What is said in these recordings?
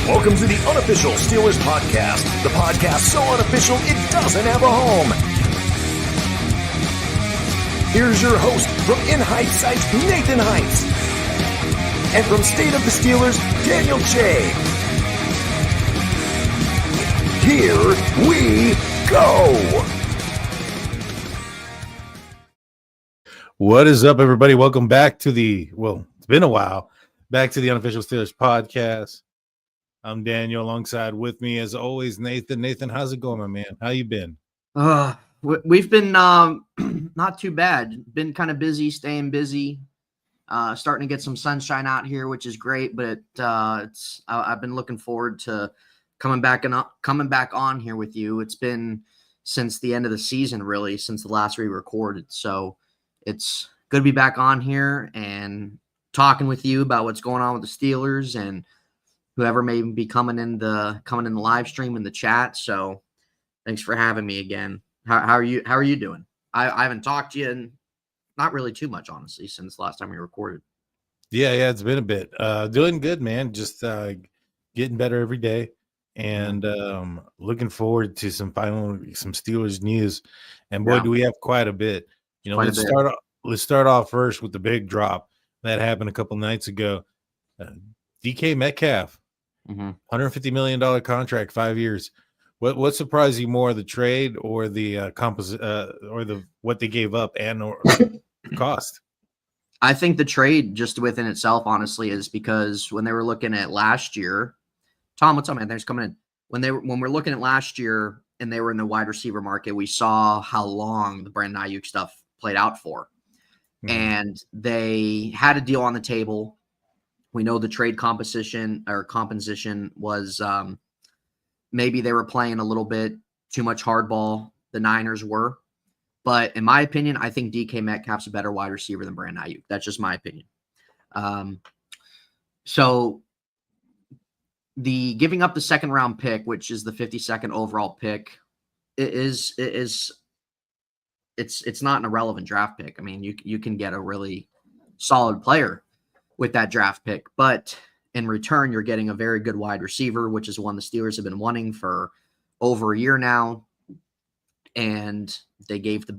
Welcome to the Unofficial Steelers Podcast, the podcast so unofficial it doesn't have a home. Here's your host from In Heights Sites, Nathan Heights. And from State of the Steelers, Daniel J. Here we go. What is up, everybody? Welcome back to it's been a while, back to the Unofficial Steelers Podcast. I'm Daniel, alongside with me, as always, Nathan. Nathan, how's it going, my man? How you been? We've been not too bad. Been kind of busy, staying busy. Starting to get some sunshine out here, which is great. But I've been looking forward to coming back on here with you. It's been since the end of the season, really, since the last we recorded. So it's good to be back on here and talking with you about what's going on with the Steelers and whoever may be coming in the live stream in the chat. So thanks for having me again. How are you doing? I haven't talked to you in not really too much, honestly, since the last time we recorded. Yeah, it's been a bit. Doing good, man. Just getting better every day, and looking forward to some Steelers news. And boy, do we have quite a bit. Let's start off first with the big drop that happened a couple nights ago. DK Metcalf. $150 million contract, 5 years. What surprised you more, the trade or the what they gave up and or cost? I think the trade just within itself, honestly, is because when they were looking at last year, Tom, what's up, man? Thanks for coming in. When we're looking at last year and they were in the wide receiver market, we saw how long the Brandon Ayuk stuff played out for, and they had a deal on the table. We know the trade composition was maybe they were playing a little bit too much hardball. The Niners were. But in my opinion, I think DK Metcalf's a better wide receiver than Brandon Ayuk. That's just my opinion. So the giving up the second round pick, which is the 52nd overall pick, it's not an irrelevant draft pick. I mean, you can get a really solid player with that draft pick, but in return, you're getting a very good wide receiver, which is one the Steelers have been wanting for over a year now. And they gave the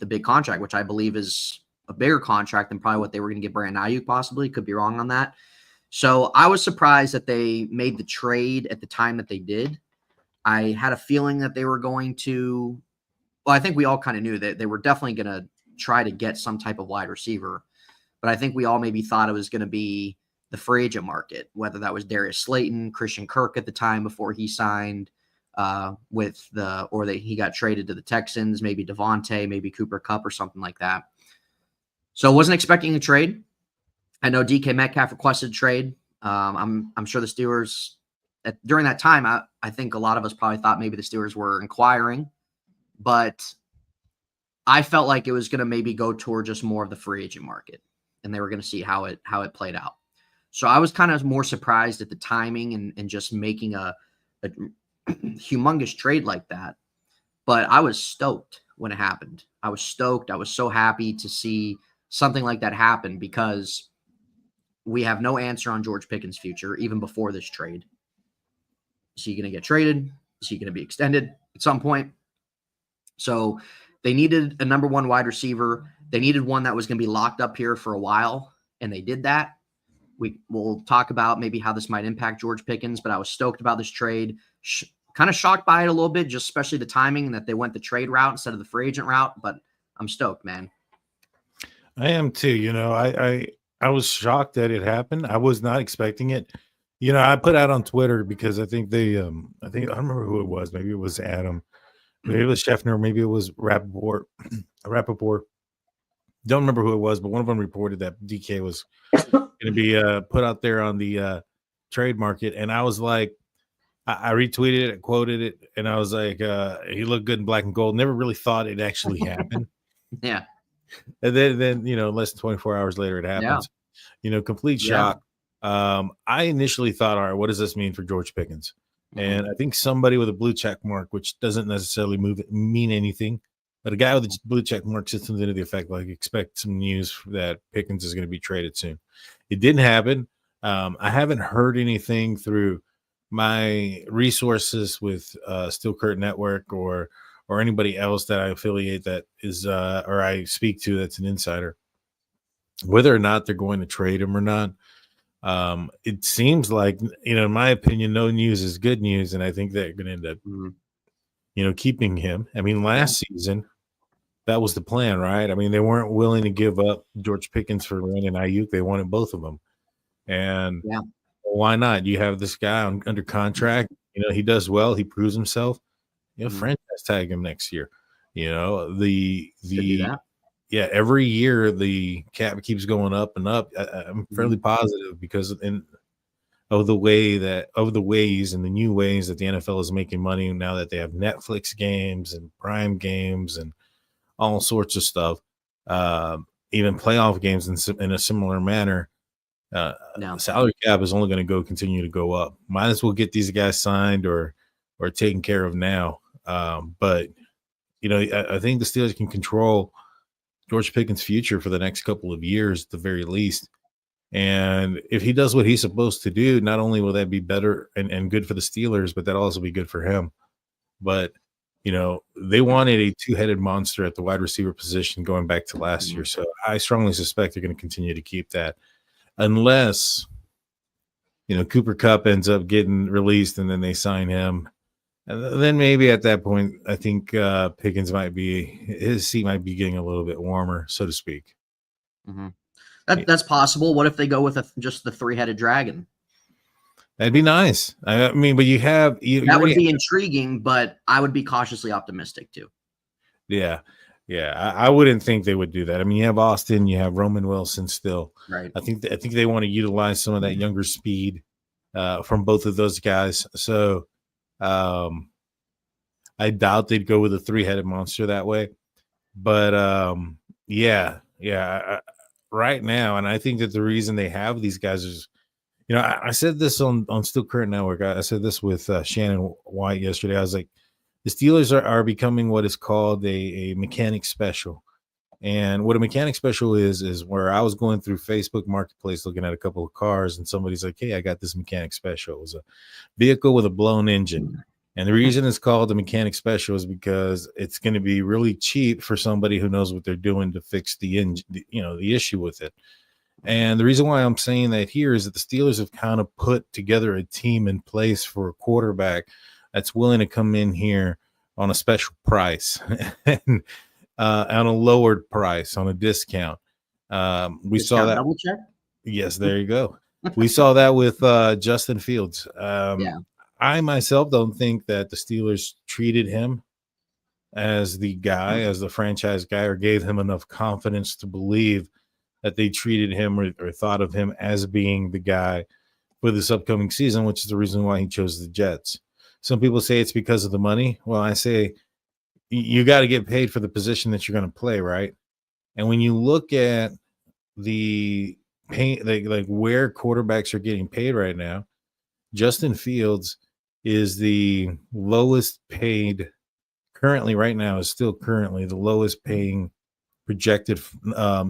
big contract, which I believe is a bigger contract than probably what they were going to get Brandon Ayuk, possibly. Could be wrong on that. So I was surprised that they made the trade at the time that they did. I had a feeling that they were going to, well, I think we all kind of knew that they were definitely going to try to get some type of wide receiver. But I think we all maybe thought it was going to be the free agent market, whether that was Darius Slayton, Christian Kirk at the time before he signed he got traded to the Texans, maybe Devontae, maybe Cooper Kupp or something like that. So I wasn't expecting a trade. I know DK Metcalf requested a trade. I'm sure the Steelers during that time, I think a lot of us probably thought maybe the Steelers were inquiring, but I felt like it was going to maybe go toward just more of the free agent market, and they were going to see how it played out. So I was kind of more surprised at the timing and just making a humongous trade like that. But I was stoked when it happened. I was stoked. I was so happy to see something like that happen because we have no answer on George Pickens' future, even before this trade. Is he going to get traded? Is he going to be extended at some point? So they needed a number one wide receiver. They needed one that was going to be locked up here for a while, and they did that. We'll talk about maybe how this might impact George Pickens, but I was stoked about this trade. Kind of shocked by it a little bit, just especially the timing and that they went the trade route instead of the free agent route, but I'm stoked, man. I am too. I was shocked that it happened. I was not expecting it. I put out on Twitter because I think I don't remember who it was. Maybe it was Adam. Maybe it was Scheffner. Maybe it was Rappaport. Don't remember who it was, but one of them reported that DK was going to be put out there on the trade market. And I was like, I retweeted it, quoted it, and I was like, he looked good in black and gold. Never really thought it actually happened. Yeah. And then less than 24 hours later, it happens. Yeah. Complete shock. I initially thought, all right, what does this mean for George Pickens? And I think somebody with a blue check mark, which doesn't necessarily mean anything, but a guy with a blue check mark said something to the effect like, expect some news that Pickens is going to be traded soon. It didn't happen. I haven't heard anything through my resources with Steel Curtain Network or anybody else that I affiliate that is or I speak to that's an insider, whether or not they're going to trade him or not. It seems like, in my opinion, no news is good news, and I think they're going to end up, keeping him. I mean, last season that was the plan, right? I mean, they weren't willing to give up George Pickens for Brandon Ayuk. They wanted both of them, and why not? You have this guy under contract. He does well. He proves himself. Franchise tag him next year. The every year the cap keeps going up and up. I'm fairly positive because of the ways and the new ways that the NFL is making money now that they have Netflix games and Prime games and all sorts of stuff, even playoff games in a similar manner. Salary cap is only going to continue to go up. Might as well get these guys signed or taken care of now. But I think the Steelers can control George Pickens' future for the next couple of years at the very least. And if he does what he's supposed to do, not only will that be better and good for the Steelers, but that'll also be good for him. But they wanted a two-headed monster at the wide receiver position going back to last year. So I strongly suspect they're going to continue to keep that unless, Cooper Kupp ends up getting released and then they sign him. And then maybe at that point, I think Pickens his seat might be getting a little bit warmer, so to speak. That's possible. What if they go with just the three-headed dragon? That'd be nice. I mean, but that would be intriguing, but I would be cautiously optimistic too. Yeah. I wouldn't think they would do that. I mean, you have Austin, you have Roman Wilson still. Right. I think they want to utilize some of that younger speed from both of those guys. So I doubt they'd go with a three-headed monster that way. But right now, and I think that the reason they have these guys is, I said this on Steel Curtain Network. I said this with Shannon White yesterday. I was like, the Steelers are becoming what is called a mechanic special. And what a mechanic special is where I was going through Facebook Marketplace looking at a couple of cars, and somebody's like, hey, I got this mechanic special. It was a vehicle with a blown engine. And the reason it's called the mechanic special is because it's going to be really cheap for somebody who knows what they're doing to fix the engine, the issue with it. And the reason why I'm saying that here is that the Steelers have kind of put together a team in place for a quarterback that's willing to come in here on a special price and on a lowered price, on a discount. We saw that. Double check? Yes, there you go. We saw that with Justin Fields. I myself don't think that the Steelers treated him as the guy, as the franchise guy, or gave him enough confidence to believe that they treated him or thought of him as being the guy for this upcoming season, which is the reason why he chose the Jets. Some people say it's because of the money. Well, I say you got to get paid for the position that you're going to play, right? And when you look at the pay, like where quarterbacks are getting paid right now, Justin Fields is the lowest paid currently right now, is still currently the lowest paying projected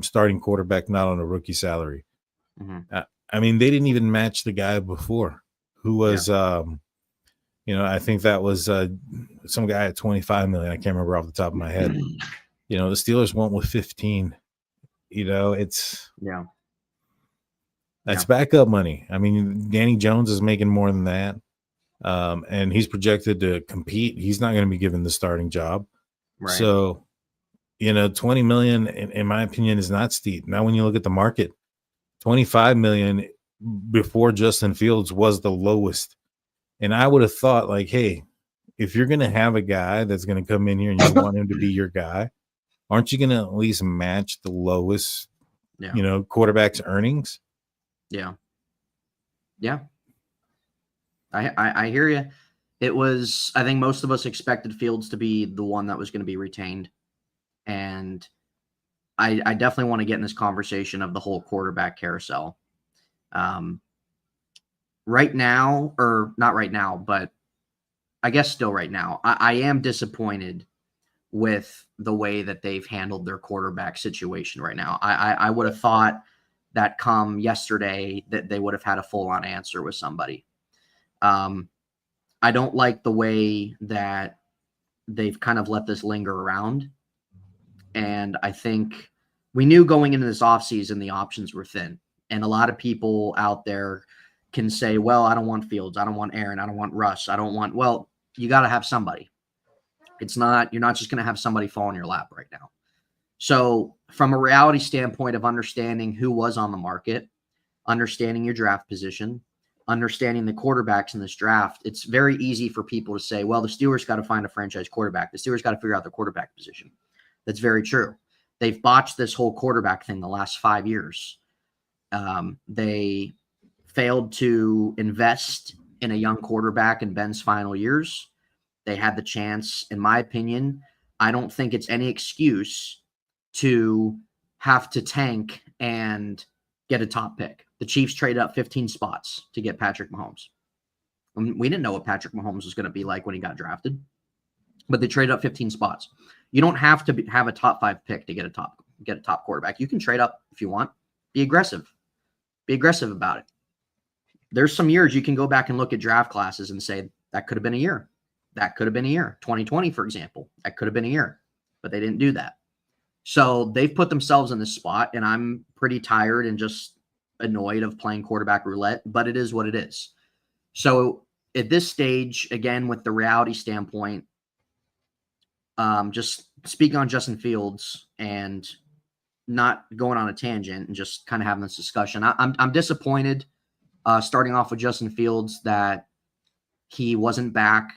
starting quarterback, not on a rookie salary. I mean, they didn't even match the guy before who was, I think that was some guy at 25 million. I can't remember off the top of my head. The Steelers went with 15. It's that's backup money. I mean, Danny Jones is making more than that, and he's projected to compete. He's not going to be given the starting job, right? So, 20 million, in my opinion, is not steep. Now, when you look at the market, 25 million before Justin Fields was the lowest. And I would have thought, like, hey, if you're going to have a guy that's going to come in here and you want him to be your guy, aren't you going to at least match the lowest, quarterback's earnings? Yeah. I hear you. It was, I think most of us expected Fields to be the one that was going to be retained. And I definitely want to get in this conversation of the whole quarterback carousel. Right now, or not right now, but I guess still right now, I am disappointed with the way that they've handled their quarterback situation right now. I would have thought that come yesterday that they would have had a full-on answer with somebody. I don't like the way that they've kind of let this linger around. And I think we knew going into this offseason, the options were thin. And a lot of people out there can say, well, I don't want Fields. I don't want Aaron. I don't want Russ. I don't want, well, you got to have somebody. You're not just going to have somebody fall in your lap right now. So from a reality standpoint of understanding who was on the market, understanding your draft position, understanding the quarterbacks in this draft, it's very easy for people to say, well, the Steelers got to find a franchise quarterback. The Steelers got to figure out their quarterback position. That's very true. They've botched this whole quarterback thing the last 5 years. They failed to invest in a young quarterback in Ben's final years. They had the chance, in my opinion. I don't think it's any excuse to have to tank and get a top pick. The Chiefs traded up 15 spots to get Patrick Mahomes. We didn't know what Patrick Mahomes was going to be like when he got drafted, but they traded up 15 spots. You don't have to have a top 5 pick to get a top quarterback. You can trade up if you want. Be aggressive. Be aggressive about it. There's some years you can go back and look at draft classes and say that could have been a year. That could have been a year. 2020, for example, that could have been a year, but they didn't do that. So they've put themselves in this spot, and I'm pretty tired and just annoyed of playing quarterback roulette, but it is what it is. So at this stage, again, with the reality standpoint, just speaking on Justin Fields and not going on a tangent and just kind of having this discussion, I'm disappointed starting off with Justin Fields that he wasn't back.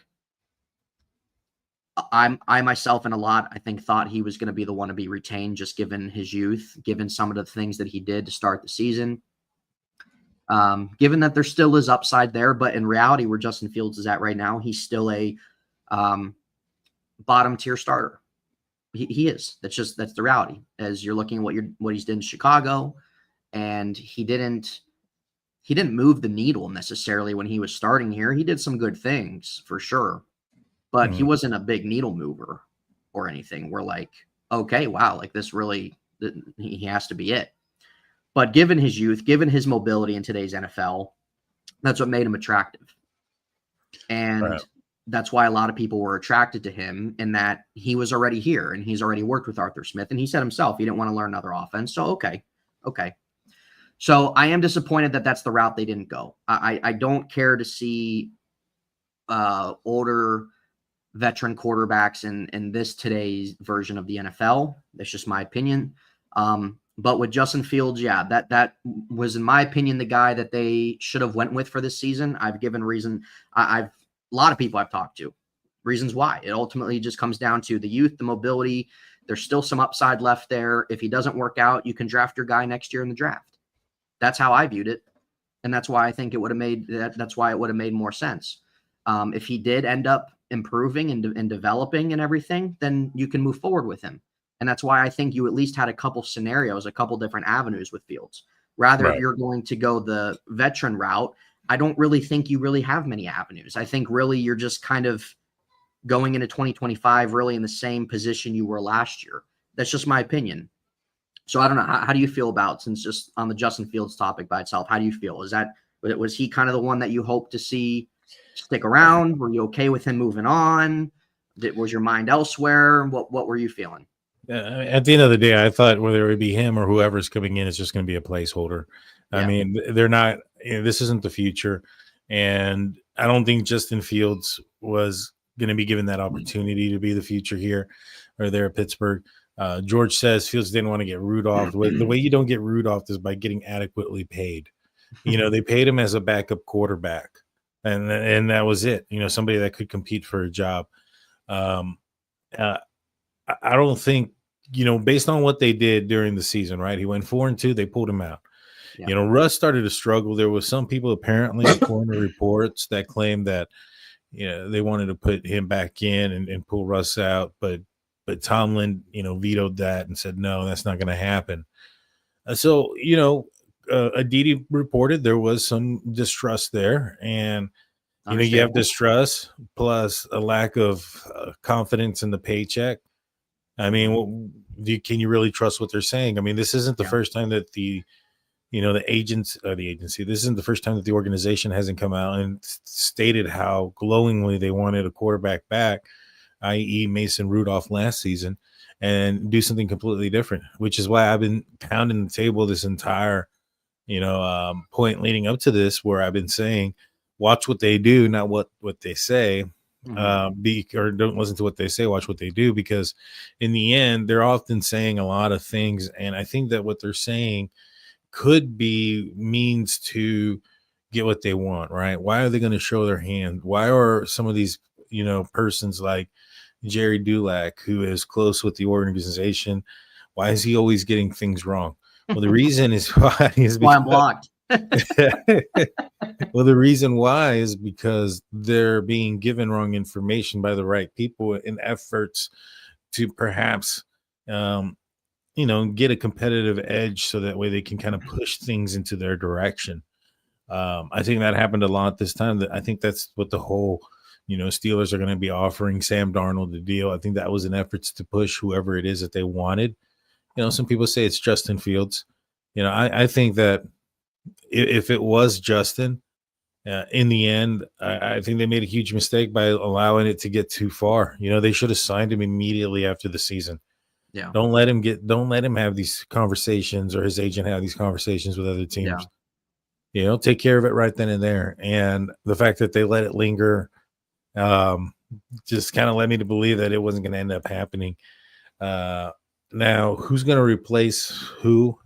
I myself and a lot, I think, thought he was going to be the one to be retained, just given his youth, given some of the things that he did to start the season. Given that there still is upside there, but in reality, where Justin Fields is at right now, he's still a bottom tier starter. He is. That's the reality. As you're looking at what he's did in Chicago, and he didn't move the needle necessarily when he was starting here. He did some good things for sure, but he wasn't a big needle mover or anything. We're like, okay, wow, like this really, he has to be it. But given his youth, given his mobility in today's NFL, that's what made him attractive. And that's why a lot of people were attracted to him, in that he was already here and he's already worked with Arthur Smith. And he said himself, he didn't want to learn another offense. So, okay. So I am disappointed that that's the route they didn't go. I don't care to see older veteran quarterbacks in this today's version of the NFL. That's just my opinion. But with Justin Fields, yeah, that was, in my opinion, the guy that they should have went with for this season. I've given reason. I've a lot of people I've talked to, reasons why. It ultimately just comes down to the youth, the mobility. There's still some upside left there. If he doesn't work out, you can draft your guy next year in the draft. That's how I viewed it, and that's why I think it would have made that's why it would have made more sense. If he did end up improving and developing and everything, then you can move forward with him. And that's why I think you at least had a couple scenarios, a couple different avenues with Fields. Rather, if you're going to go the veteran route, I don't really think you really have many avenues. I think really you're just kind of going into 2025 really in the same position you were last year. That's just my opinion. So I don't know. How do you feel about, since just on the Justin Fields topic by itself, how do you feel? Was he kind of the one that you hoped to see stick around? Were you okay with him moving on? Was your mind elsewhere? What were you feeling? At the end of the day, I thought whether it would be him or whoever's coming in, it's just going to be a placeholder. Yeah. I mean, they're not, this isn't the future. And I don't think Justin Fields was going to be given that opportunity to be the future here or there at Pittsburgh. George says Fields didn't want to get Rudolph. The way you don't get Rudolph is by getting adequately paid. They paid him as a backup quarterback, and that was it. Somebody that could compete for a job. I don't think, based on what they did during the season, right? He went 4-2. They pulled him out. Yeah. Russ started to struggle. There was some people apparently according to reports that claimed that, they wanted to put him back in and pull Russ out, but Tomlin, vetoed that and said, no, that's not going to happen. So, Aditi reported there was some distrust there, and, you have distrust plus a lack of confidence in the paycheck. I mean, can you really trust what they're saying? I mean, this isn't the first time that the the agency. This isn't the first time that the organization hasn't come out and stated how glowingly they wanted a quarterback back, i.e. Mason Rudolph last season, and do something completely different, which is why I've been pounding the table this entire, point leading up to this, where I've been saying, watch what they do, not what they say. Or don't listen to what they say, watch what they do, because in the end, they're often saying a lot of things. And I think that what they're saying could be means to get what they want, right? Why are they going to show their hand? Why are some of these, persons like Jerry Dulac, who is close with the organization, why is he always getting things wrong? Well, the reason is why I'm blocked. Well, the reason why is because they're being given wrong information by the right people in efforts to perhaps, get a competitive edge, so that way they can kind of push things into their direction. I think that happened a lot this time. I think that's what the whole, Steelers are going to be offering Sam Darnold the deal. I think that was an effort to push whoever it is that they wanted. Some people say it's Justin Fields. I think that if it was Justin, in the end, I think they made a huge mistake by allowing it to get too far. They should have signed him immediately after the season. Yeah. Don't let him have these conversations, or his agent have these conversations with other teams. Yeah. Take care of it right then and there. And the fact that they let it linger, just kind of led me to believe that it wasn't going to end up happening. Now, who's going to replace who?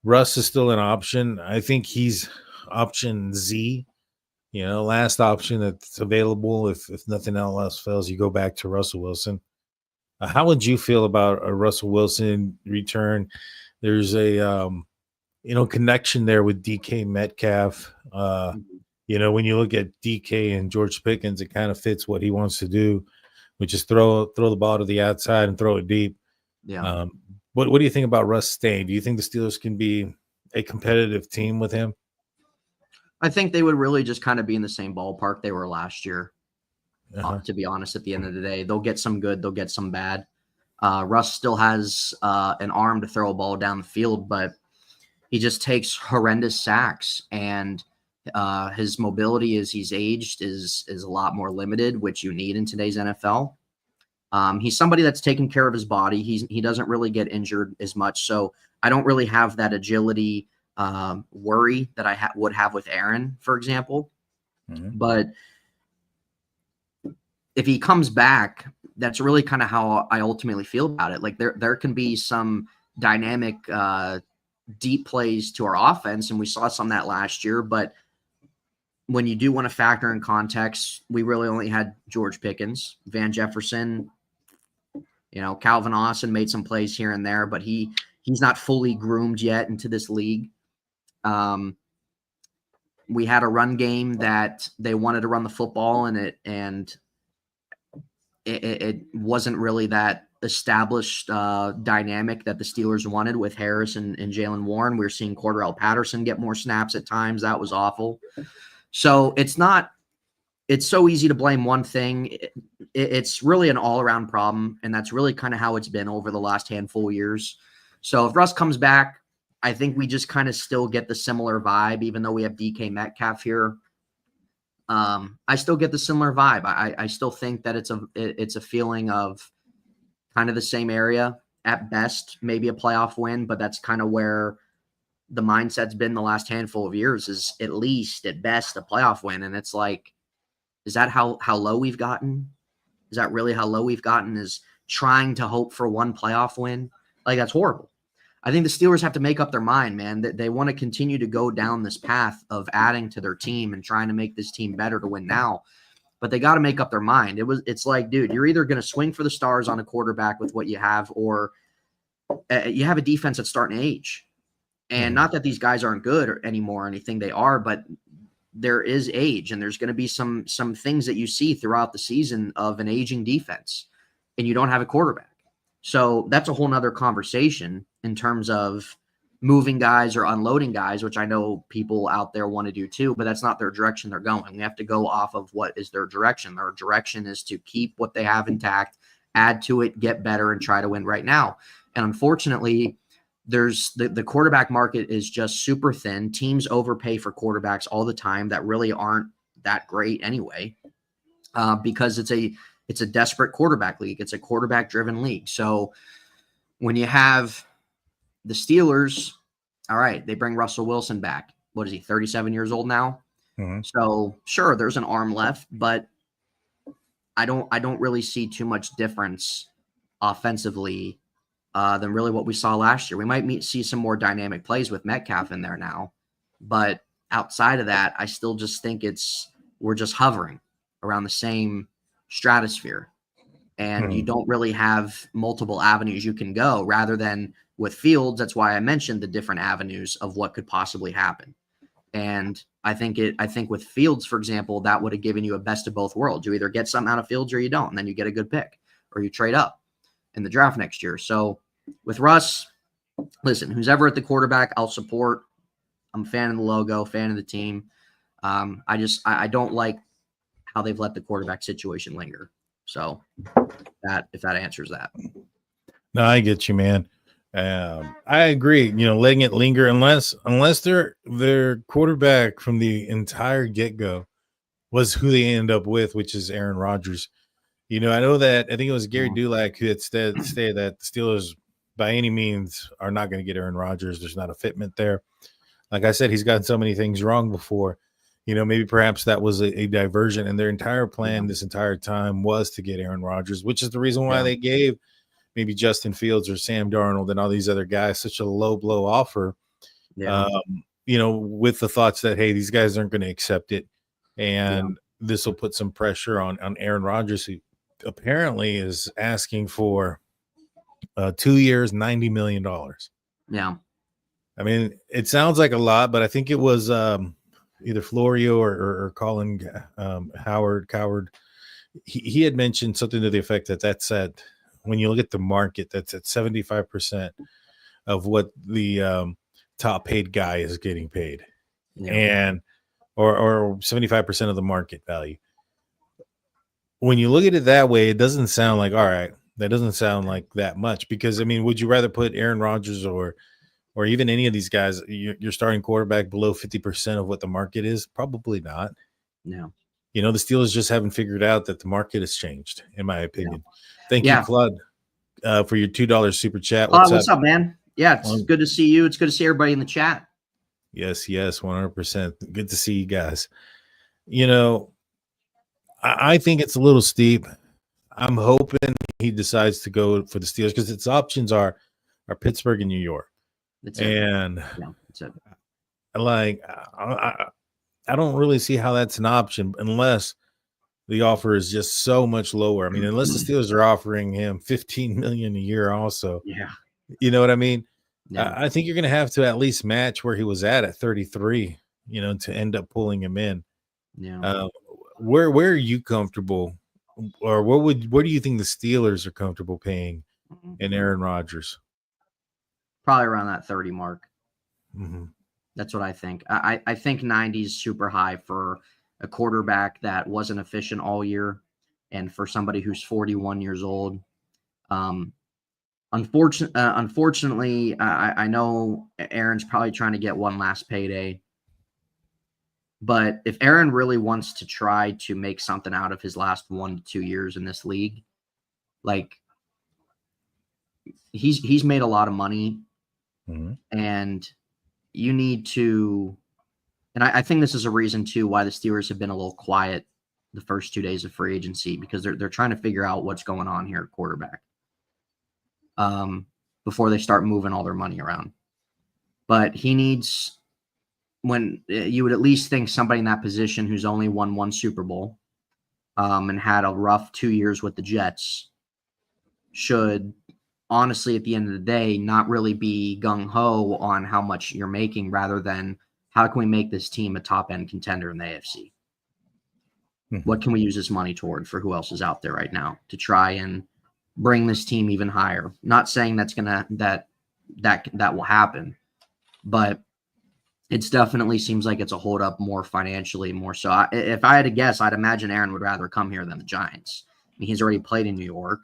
Russ is still an option. I think he's option Z, last option that's available. If nothing else fails, you go back to Russell Wilson. How would you feel about a Russell Wilson return? There's a, connection there with DK Metcalf. When you look at DK and George Pickens, it kind of fits what he wants to do, which is throw the ball to the outside and throw it deep. Yeah. What do you think about Russ staying? Do you think the Steelers can be a competitive team with him? I think they would really just kind of be in the same ballpark they were last year. To be honest, at the end of the day, they'll get some good, they'll get some bad. Russ still has an arm to throw a ball down the field, but he just takes horrendous sacks, and his mobility as he's aged is a lot more limited, which you need in today's NFL. He's somebody that's taking care of his body. He doesn't really get injured as much, so I don't really have that agility worry that I would have with Aaron, for example. But if he comes back, that's really kind of how I ultimately feel about it. Like there can be some dynamic deep plays to our offense, and we saw some of that last year. But when you do want to factor in context, we really only had George Pickens, Van Jefferson, Calvin Austin made some plays here and there, but he's not fully groomed yet into this league. We had a run game that they wanted to run the football, and it wasn't really that established dynamic that the Steelers wanted with Harris and Jalen Warren. We were seeing Cordarrelle Patterson get more snaps at times. That was awful. So it's so easy to blame one thing. It's really an all-around problem, and that's really kind of how it's been over the last handful of years. So if Russ comes back, I think we just kind of still get the similar vibe, even though we have DK Metcalf here. I still get the similar vibe. I still think that it's a feeling of kind of the same area at best, maybe a playoff win, but that's kind of where the mindset's been the last handful of years, is at least at best a playoff win. And it's like, is that how low we've gotten? Is that really how low we've gotten, is trying to hope for one playoff win? Like, that's horrible. I think the Steelers have to make up their mind, man, that they want to continue to go down this path of adding to their team and trying to make this team better to win now. But they got to make up their mind. It's like, dude, you're either going to swing for the stars on a quarterback with what you have, or you have a defense that's starting to age. And not that these guys aren't good anymore or anything, they are, but there is age, and there's going to be some things that you see throughout the season of an aging defense, and you don't have a quarterback. So that's a whole nother conversation in terms of moving guys or unloading guys, which I know people out there want to do too, but that's not their direction they're going. We have to go off of what is their direction. Their direction is to keep what they have intact, add to it, get better, and try to win right now. And unfortunately, there's the quarterback market is just super thin. Teams overpay for quarterbacks all the time that really aren't that great anyway, because it's a desperate quarterback league. It's a quarterback driven league. So when you have the Steelers, all right, they bring Russell Wilson back. What is he, 37 years old now? Mm-hmm. So sure, there's an arm left, but I don't really see too much difference offensively than really what we saw last year. We might see some more dynamic plays with Metcalf in there now, but outside of that, I still just think we're just hovering around the same stratosphere, and you don't really have multiple avenues you can go. Rather than with Fields, that's why I mentioned the different avenues of what could possibly happen. And I think with Fields, for example, that would have given you a best of both worlds. You either get something out of Fields or you don't, and then you get a good pick, or you trade up in the draft next year. So with Russ, listen, who's ever at the quarterback, I'll support. I'm a fan of the logo, fan of the team. I don't like how they've let the quarterback situation linger. So if that answers that. No, I get you, man. I agree. Letting it linger unless their quarterback from the entire get-go was who they end up with, which is Aaron Rodgers. I know that I think it was Gary Dulac who had stated that the Steelers by any means are not going to get Aaron Rodgers. There's not a fitment there. Like I said, he's gotten so many things wrong before. Maybe perhaps that was a diversion, and their entire plan this entire time was to get Aaron Rodgers, which is the reason why they gave maybe Justin Fields or Sam Darnold and all these other guys such a low blow offer, with the thoughts that, hey, these guys aren't going to accept it. And this will put some pressure on Aaron Rodgers, who apparently is asking for 2 years, $90 million. Yeah. I mean, it sounds like a lot, but I think it was either Florio or Colin Coward. He had mentioned something to the effect that that's at, when you look at the market, that's at 75% of what the top paid guy is getting paid, and or 75% of the market value. When you look at it that way, it doesn't sound like, all right, that doesn't sound like that much, because I mean, would you rather put Aaron Rodgers or even any of these guys, your starting quarterback, below 50% of what the market is? Probably not. No. The Steelers just haven't figured out that the market has changed, in my opinion. Thank you, Claude, for your $2 super chat. What's up, man? Yeah, it's good to see you. It's good to see everybody in the chat. Yes, 100%. Good to see you guys. I think it's a little steep. I'm hoping he decides to go for the Steelers, because its options are Pittsburgh and New York. That's it. And that's it. Like, I don't really see how that's an option unless the offer is just so much lower. I mean, unless the Steelers are offering him $15 million a year also. Yeah. You know what I mean? Yeah. I think you're going to have to at least match where he was at 33, to end up pulling him in. Yeah. Where are you comfortable, or where do you think the Steelers are comfortable paying in Aaron Rodgers? Probably around that 30 mark. Mm-hmm. That's what I think. I think 90 is super high for a quarterback that wasn't efficient all year, and for somebody who's 41 years old. Unfortunately, I know Aaron's probably trying to get one last payday. But if Aaron really wants to try to make something out of his last 1 to 2 years in this league, like, he's made a lot of money, and you need to, and I think this is a reason too why the Steelers have been a little quiet the first 2 days of free agency, because they're trying to figure out what's going on here at quarterback before they start moving all their money around. But he needs, when you would at least think somebody in that position who's only won one Super Bowl and had a rough 2 years with the Jets should, honestly, at the end of the day, not really be gung-ho on how much you're making, rather than how can we make this team a top-end contender in the AFC? What can we use this money toward for who else is out there right now to try and bring this team even higher? Not saying that will happen, but it's definitely seems like it's a hold up more financially, more so. If I had to guess, I'd imagine Aaron would rather come here than the Giants. I mean, he's already played in New York.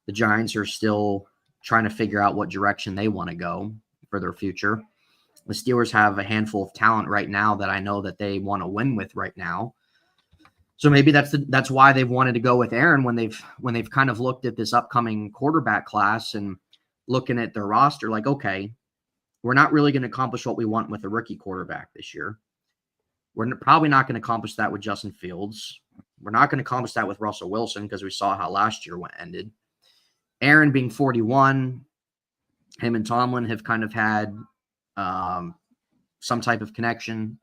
The Giants are still trying to figure out what direction they want to go. for their future. The Steelers have a handful of talent right now that I know that they want to win with right now. So maybe that's why they've wanted to go with Aaron when they've kind of looked at this upcoming quarterback class and looking at their roster like, okay, we're not really going to accomplish what we want with a rookie quarterback this year. We're probably not going to accomplish that with Justin Fields. We're not going to accomplish that with Russell Wilson because we saw how last year ended. Aaron being 41, him and Tomlin have kind of had some type of connection,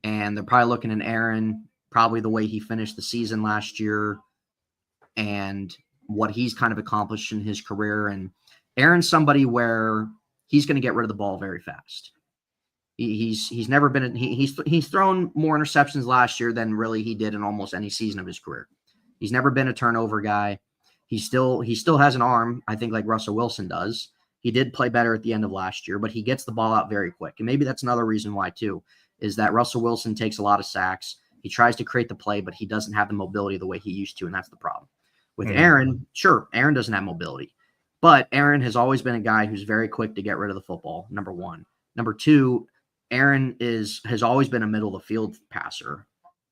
and they're probably looking at Aaron, probably the way he finished the season last year and what he's kind of accomplished in his career. And Aaron's somebody where he's going to get rid of the ball very fast. He's never been he's thrown more interceptions last year than really he did in almost any season of his career. He's never been a turnover guy. He still has an arm, I think, like Russell Wilson does. He did play better at the end of last year, but he gets the ball out very quick. And maybe that's another reason why too, is that Russell Wilson takes a lot of sacks. He tries to create the play, but he doesn't have the mobility the way he used to, and that's the problem. With Aaron, sure, Aaron doesn't have mobility, but Aaron has always been a guy who's very quick to get rid of the football, number one. Number two, Aaron has always been a middle of the field passer.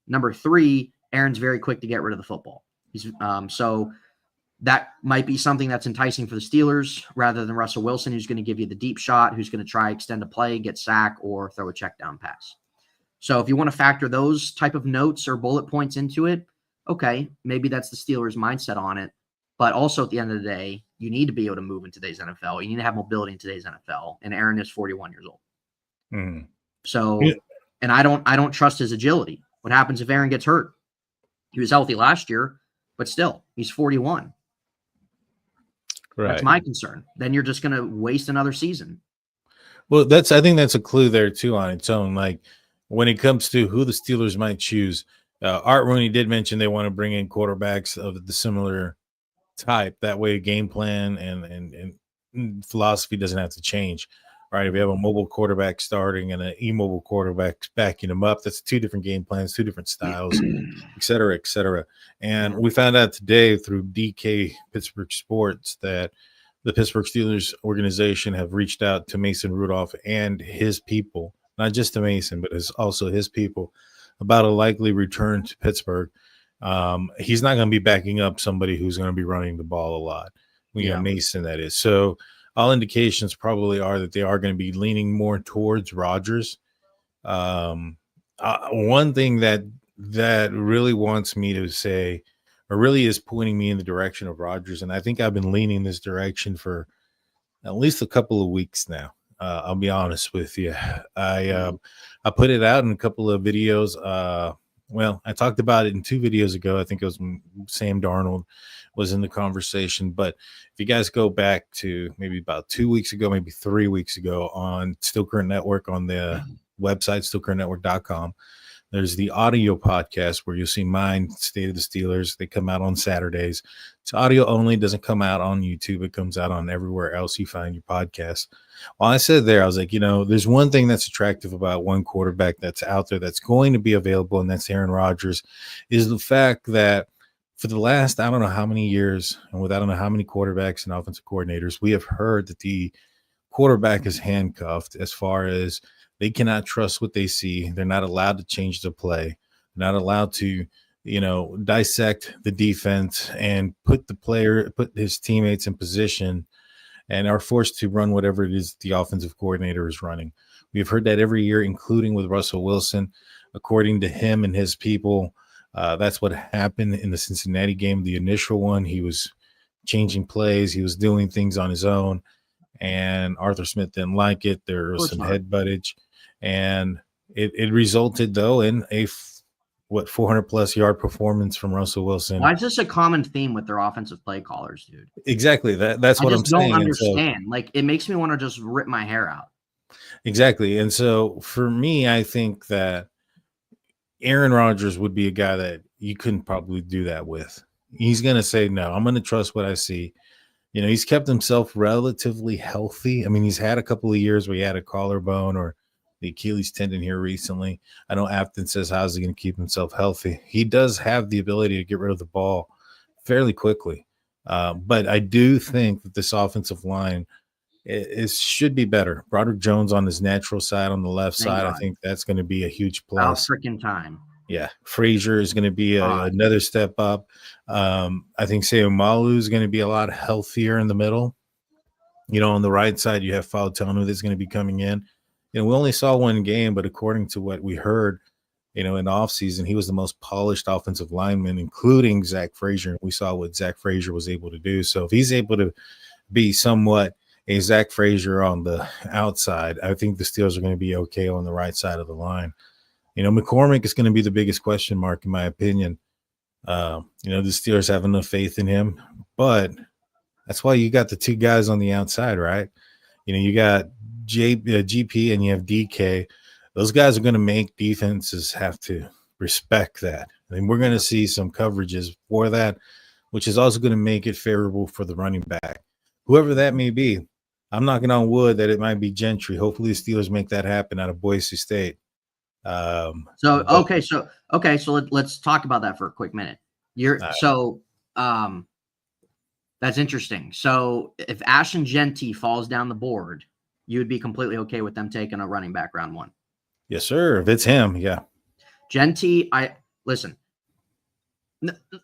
Number three, Aaron's very quick to get rid of the football. He's so that might be something that's enticing for the Steelers rather than Russell Wilson, who's going to give you the deep shot, who's going to try extend a play, get sack, or throw a check down pass. So if you want to factor those type of notes or bullet points into it, okay, maybe that's the Steelers' mindset on it. But also at the end of the day, you need to be able to move in today's NFL. You need to have mobility in today's NFL. And Aaron is 41 years old. So, and I don't trust his agility. What happens if Aaron gets hurt? He was healthy last year, but still, he's 41. Right. That's my concern. Then you're just going to waste another season. Well, I think that's a clue there too on its own. Like when it comes to who the Steelers might choose, Art Rooney did mention they want to bring in quarterbacks of the similar type. That way, game plan and philosophy doesn't have to change. Right? If you have a mobile quarterback starting and an immobile quarterback backing him up, that's two different game plans, two different styles, et cetera, et cetera. And we found out today through DK Pittsburgh Sports that the Pittsburgh Steelers organization have reached out to Mason Rudolph and his people, not just to Mason, but also his people, about a likely return to Pittsburgh. He's not going to be backing up somebody who's going to be running the ball a lot. Mason, that is. So all indications probably are that they are going to be leaning more towards Rodgers. One thing that really wants me to say, or really is pointing me in the direction of Rodgers, and I think I've been leaning this direction for at least a couple of weeks now. I'll be honest with you. I put it out in a couple of videos. Well, I talked about it in 2 videos ago. I think it was Sam Darnold was in the conversation. But if you guys go back to maybe about 2 weeks ago, maybe 3 weeks ago on Still Current Network on the website, stillcurrentnetwork.com, there's the audio podcast where you'll see mine, State of the Steelers. They come out on Saturdays. It's audio only. It doesn't come out on YouTube. It comes out on everywhere else you find your podcast. Well, I said there, I was like, there's one thing that's attractive about one quarterback that's out there that's going to be available, and that's Aaron Rodgers, is the fact that for the last, I don't know how many years, and with I don't know how many quarterbacks and offensive coordinators, we have heard that the quarterback is handcuffed as far as they cannot trust what they see. They're not allowed to change the play. They're not allowed to, dissect the defense and put his teammates in position, and are forced to run whatever it is the offensive coordinator is running. We've heard that every year, including with Russell Wilson. According to him and his people, that's what happened in the Cincinnati game, the initial one. He was changing plays. He was doing things on his own, and Arthur Smith didn't like it. There was some head buttage, and it resulted, though, in a 400-plus yard performance from Russell Wilson. Why is this a common theme with their offensive play callers, dude? Exactly. That's what I'm saying. I just don't understand. Like, it makes me want to just rip my hair out. Exactly. And so for me, I think that Aaron Rodgers would be a guy that you couldn't probably do that with. He's going to say, no, I'm going to trust what I see. He's kept himself relatively healthy. I mean, he's had a couple of years where he had a collarbone or the Achilles tendon here recently. I know Afton says, how's he going to keep himself healthy? He does have the ability to get rid of the ball fairly quickly. But I do think that this offensive line it should be better. Broderick Jones on his natural side, on the left Thank side, I God. think that's going to be a huge About plus. freaking time. Yeah, Frazier is going to be another step up. I think Sayumalu is going to be a lot healthier in the middle. On the right side, you have Fautanu that's going to be coming in. We only saw one game, but according to what we heard, in the offseason, he was the most polished offensive lineman, including Zach Frazier. And we saw what Zach Frazier was able to do. So if he's able to be somewhat a Zach Frazier on the outside, I think the Steelers are going to be okay on the right side of the line. McCormick is going to be the biggest question mark, in my opinion. The Steelers have enough faith in him, but that's why you got the two guys on the outside, right? You got GP and you have DK. Those guys are going to make defenses have to respect that. And we're going to see some coverages for that, which is also going to make it favorable for the running back. Whoever that may be, I'm knocking on wood that it might be Gentry. Hopefully the Steelers make that happen out of Boise State. So let's talk about that for a quick minute. That's interesting. So if Ashton Genty falls down the board, you would be completely okay with them taking a running back round 1. Yes, sir. If it's him, yeah. Genty, listen.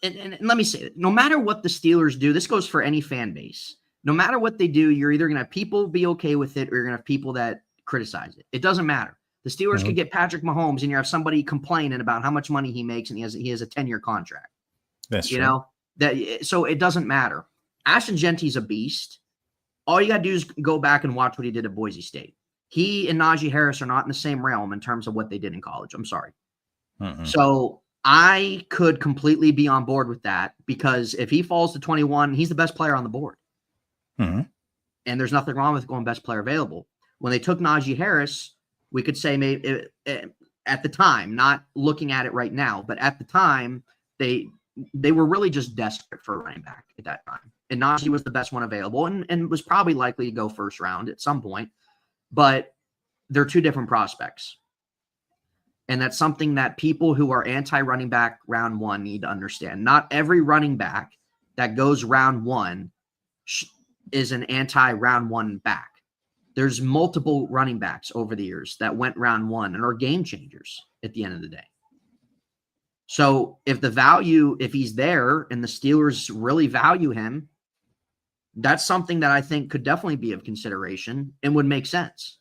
And let me say it. No matter what the Steelers do, this goes for any fan base. No matter what they do, you're either going to have people be okay with it or you're going to have people that criticize it. It doesn't matter. The Steelers could get Patrick Mahomes and you have somebody complaining about how much money he makes and he has a 10-year contract. That's true. So it doesn't matter. Ashton Genty's a beast. All you got to do is go back and watch what he did at Boise State. He and Najee Harris are not in the same realm in terms of what they did in college. I'm sorry. So I could completely be on board with that because if he falls to 21, he's the best player on the board. And there's nothing wrong with going best player available. When they took Najee Harris, we could say maybe at the time, not looking at it right now, but at the time, they were really just desperate for a running back at that time. And Najee was the best one available and was probably likely to go first round at some point. But they're two different prospects. And that's something that people who are anti-running back round 1 need to understand. Not every running back that goes round 1 is an anti-round 1 back. There's multiple running backs over the years that went round 1 and are game changers at the end of the day. So if he's there and the Steelers really value him, that's something that I think could definitely be of consideration and would make sense.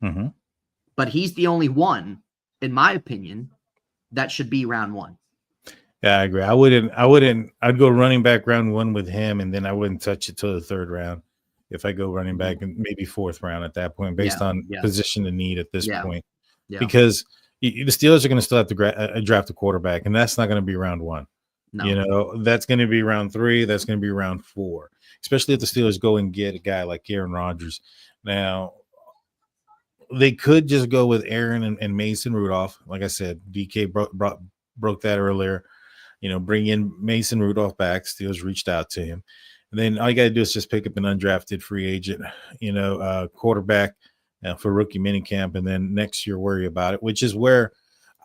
But he's the only one, in my opinion, that should be round 1. Yeah, I agree. I'd go running back round 1 with him, and then I wouldn't touch it till the 3rd round. If I go running back and maybe 4th round at that point, based on position to need at this point, because the Steelers are going to still have to draft a quarterback, and that's not going to be round 1. No. That's going to be round 3. That's going to be round 4, especially if the Steelers go and get a guy like Aaron Rodgers. Now, they could just go with Aaron and Mason Rudolph. Like I said, DK broke that earlier. Bring in Mason Rudolph back. Steelers reached out to him. And then all you got to do is just pick up an undrafted free agent, quarterback for rookie minicamp, and then next year worry about it, which is where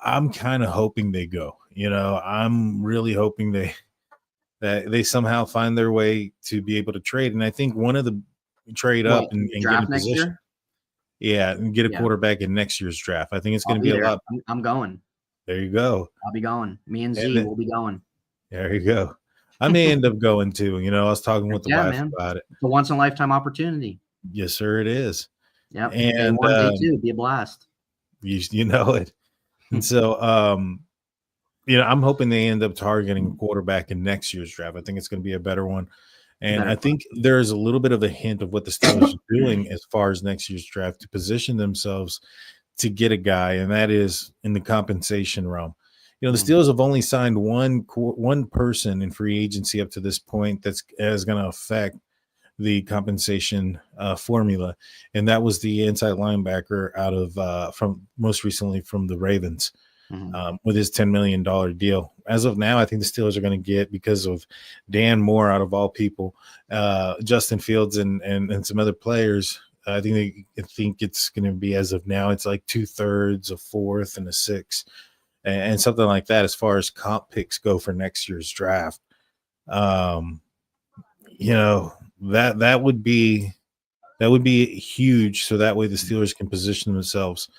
I'm kind of hoping they go. I'm really hoping that they somehow find their way to be able to trade. And I think one of the trade up and get in position. Year? Yeah, and get a quarterback in next year's draft. I think it's going to be a lot. I'm going. There you go. I'll be going. Me and Z will be going. There you go. I may end up going too. I was talking with the wife about it. It's a once in a lifetime opportunity. Yes, sir, it is. Yep. And one day too, be a blast. You know it. And so I'm hoping they end up targeting a quarterback in next year's draft. I think it's going to be a better one. And I think there's a little bit of a hint of what the Steelers are doing as far as next year's draft to position themselves to get a guy, and that is in the compensation realm. The Steelers have only signed one person in free agency up to this point that's going to affect the compensation formula, and that was the inside linebacker out of from most recently from the Ravens. With his $10 million deal. As of now, I think the Steelers are going to get, because of Dan Moore out of all people, Justin Fields and some other players. I think it's going to be, as of now, it's like 2/3, a 4th, and a 6th, and something like that as far as comp picks go for next year's draft. That would be That would be huge. So that way the Steelers can position themselves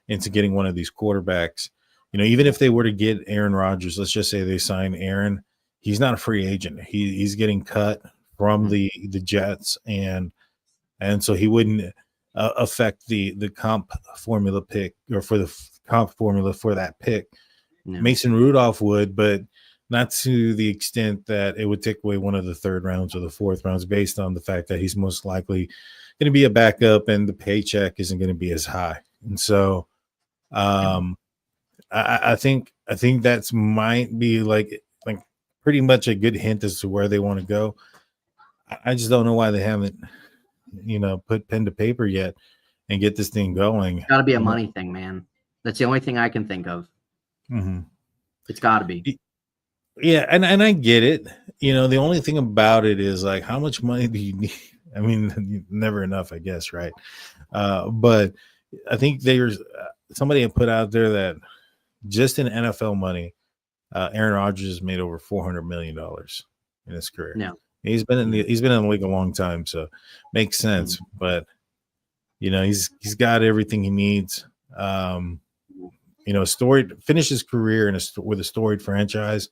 into getting one of these quarterbacks. Even if they were to get Aaron Rodgers, let's just say they sign Aaron, he's not a free agent. He's getting cut from the Jets, and so he wouldn't affect the comp formula pick, or for the comp formula for that pick. Yeah. Mason Rudolph would, but not to the extent that it would take away one of the third rounds or the fourth rounds, based on the fact that he's most likely going to be a backup and the paycheck isn't going to be as high. And so I think that's might be like pretty much a good hint as to where they want to go. I just don't know why they haven't, put pen to paper yet and get this thing going. It's got to be a money thing, man. That's the only thing I can think of. Mm-hmm. It's got to be. Yeah, and I get it. The only thing about it is, like, how much money do you need? I mean, never enough, I guess, right? But I think there's somebody had put out there that just in NFL money, Aaron Rodgers has made over $400 million in his career. Yeah. He's been in the league a long time, so makes sense. But he's got everything he needs. Finish his career with a storied franchise,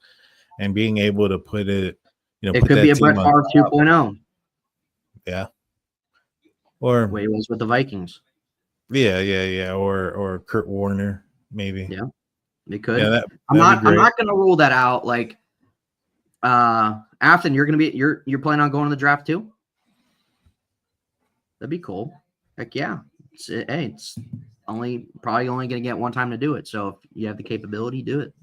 and being able to put it, it could be a Brett Favre 2.0. Yeah. Or the way he was with the Vikings. Yeah. Or Kurt Warner, maybe. Yeah, they could. Yeah, I'm not going to rule that out. Like, Afton, you're planning on going to the draft too? That'd be cool. Heck yeah. It's probably only going to get one time to do it. So if you have the capability, do it.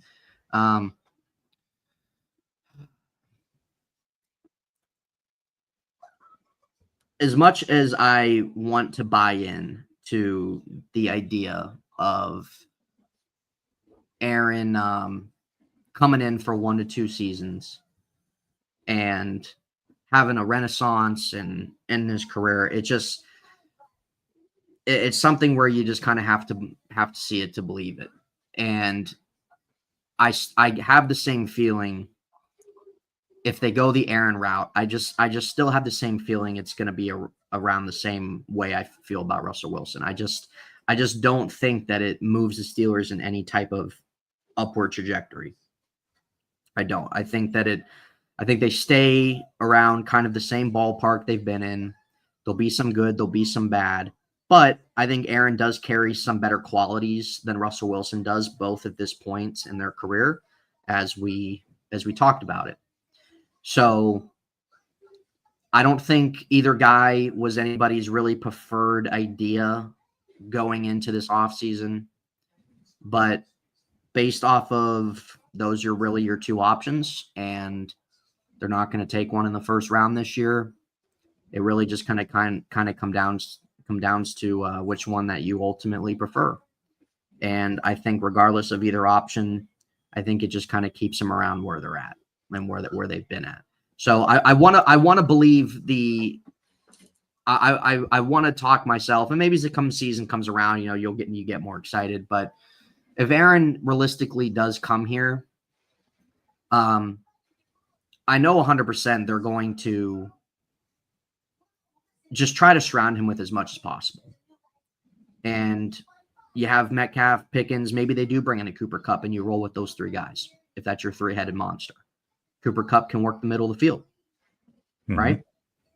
As much as I want to buy in to the idea of Aaron coming in for 1 to 2 seasons and having a renaissance in his career, it's something where you just kind of have to see it to believe it. And I have the same feeling if they go the Aaron route. I just still have the same feeling it's going to be around the same way I feel about Russell Wilson. I just don't think that it moves the Steelers in any type of upward trajectory. I don't. I think they stay around kind of the same ballpark they've been in. There'll be some good, there'll be some bad. But I think Aaron does carry some better qualities than Russell Wilson does, both at this point in their career, as we talked about it. So I don't think either guy was anybody's really preferred idea going into this offseason. But based off of those are really your two options, and they're not going to take one in the first round this year. It really just kind of come down to which one that you ultimately prefer. And I think regardless of either option, I think it just kind of keeps them around where they're at and where they've been at. So I want to believe I want to talk myself, and maybe as the season comes around, you get more excited. But if Aaron realistically does come here, I know 100% they're going to just try to surround him with as much as possible. And you have Metcalf, Pickens, maybe they do bring in a Cooper Kupp, and you roll with those 3 guys if that's your 3-headed monster. Cooper Kupp can work the middle of the field, right?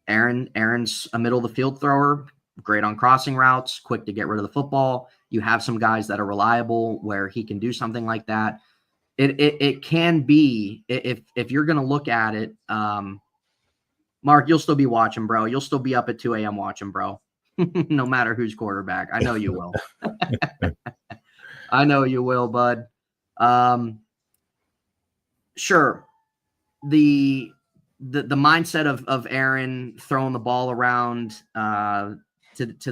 Aaron's a middle of the field thrower, great on crossing routes, quick to get rid of the football. You have some guys that are reliable where he can do something like that. It can be, if you're going to look at it, Mark, you'll still be watching, bro. You'll still be up at 2 a.m. watching, bro. No matter who's quarterback. I know you will. I know you will, bud. Sure. The mindset of Aaron throwing the ball around to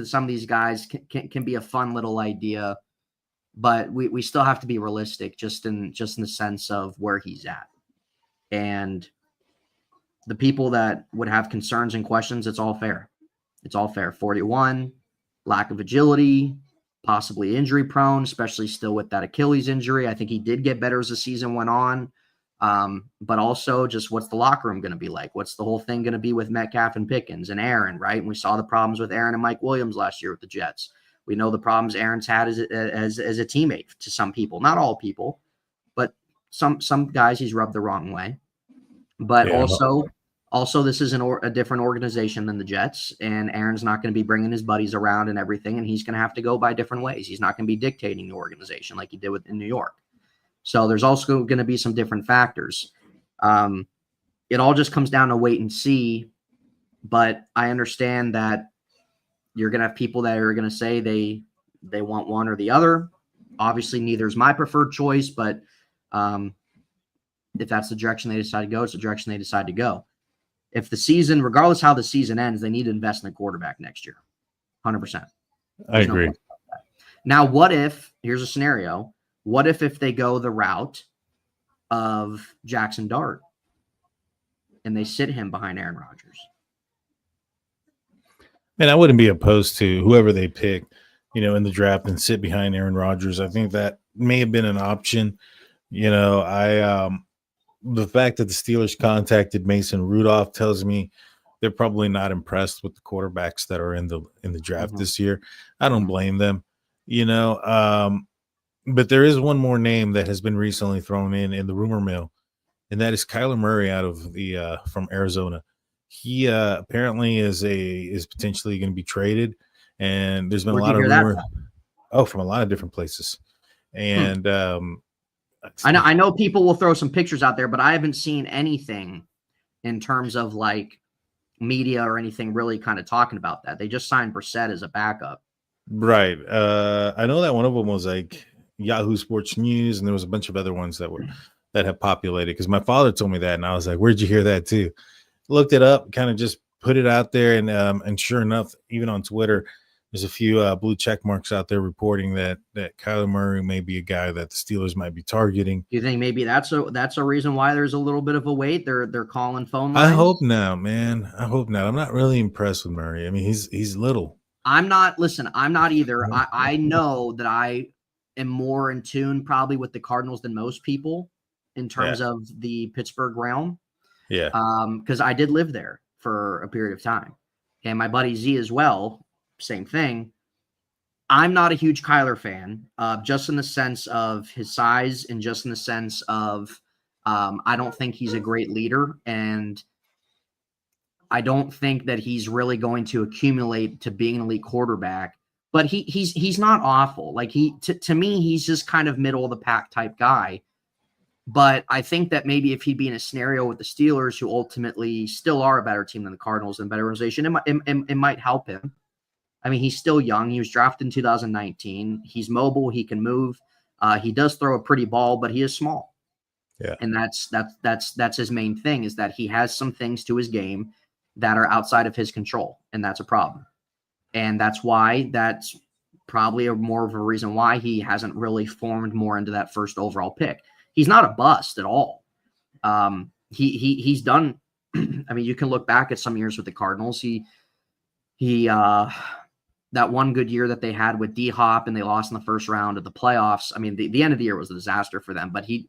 some of these guys can be a fun little idea, but we still have to be realistic just in the sense of where he's at. And the people that would have concerns and questions, it's all fair. It's all fair. 41, lack of agility, possibly injury prone, especially still with that Achilles injury. I think he did get better as the season went on. But also just what's the locker room going to be like? What's the whole thing going to be with Metcalf and Pickens and Aaron, right? And we saw the problems with Aaron and Mike Williams last year with the Jets. We know the problems Aaron's had as a teammate to some people, not all people, but some guys he's rubbed the wrong way. But also this is a different organization than the Jets, and Aaron's not going to be bringing his buddies around and everything, and he's going to have to go by different ways. He's not going to be dictating the organization like he did in New York. So there's also going to be some different factors. It all just comes down to wait and see. But I understand that you're going to have people that are going to say they want one or the other. Obviously, neither is my preferred choice, but if that's the direction they decide to go, it's the direction they decide to go. If the season, regardless how the season ends, they need to invest in a quarterback next year. 100%. I agree. Now, what if, here's a scenario, what if they go the route of Jackson Dart and they sit him behind Aaron Rodgers? Man, I wouldn't be opposed to whoever they pick, in the draft and sit behind Aaron Rodgers. I think that may have been an option. The fact that the Steelers contacted Mason Rudolph tells me they're probably not impressed with the quarterbacks that are in the draft this year. I don't blame them, but there is one more name that has been recently thrown in the rumor mill, and that is Kyler Murray out of from Arizona. He apparently is potentially going to be traded, and there's been a lot of rumor. From a lot of different places, and I know people will throw some pictures out there, but I haven't seen anything in terms of like media or anything really kind of talking about that. They just signed Brissett as a backup. Right. I know that one of them was like Yahoo Sports News, and there was a bunch of other ones that have populated, because my father told me that, and I was like, where'd you hear that too? Looked it up, kind of just put it out there, and sure enough, even on Twitter, there's a few blue check marks out there reporting that Kyler Murray may be a guy that the Steelers might be targeting. Do you think maybe that's a reason why there's a little bit of a wait? They're calling phone lines? I hope not, man. I hope not. I'm not really impressed with Murray. I mean, he's little. I'm not either. I know that I am more in tune probably with the Cardinals than most people in terms of the Pittsburgh realm. Yeah. Because I did live there for a period of time. And my buddy Z as well, same thing. I'm not a huge Kyler fan, just in the sense of his size and just in the sense of I don't think he's a great leader, and I don't think that he's really going to accumulate to being an elite quarterback. But he's not awful. Like to me, he's just kind of middle of the pack type guy. But I think that maybe if he'd be in a scenario with the Steelers, who ultimately still are a better team than the Cardinals and better organization, it might help him. I mean, he's still young. He was drafted in 2019. He's mobile. He can move. He does throw a pretty ball, but he is small. Yeah. And that's his main thing, is that he has some things to his game that are outside of his control, and that's a problem. And that's probably more of a reason why he hasn't really formed more into that first overall pick. He's not a bust at all. He's done. I mean, you can look back at some years with the Cardinals. He that one good year that they had with D-Hop and they lost in the first round of the playoffs. I mean, the end of the year was a disaster for them, but he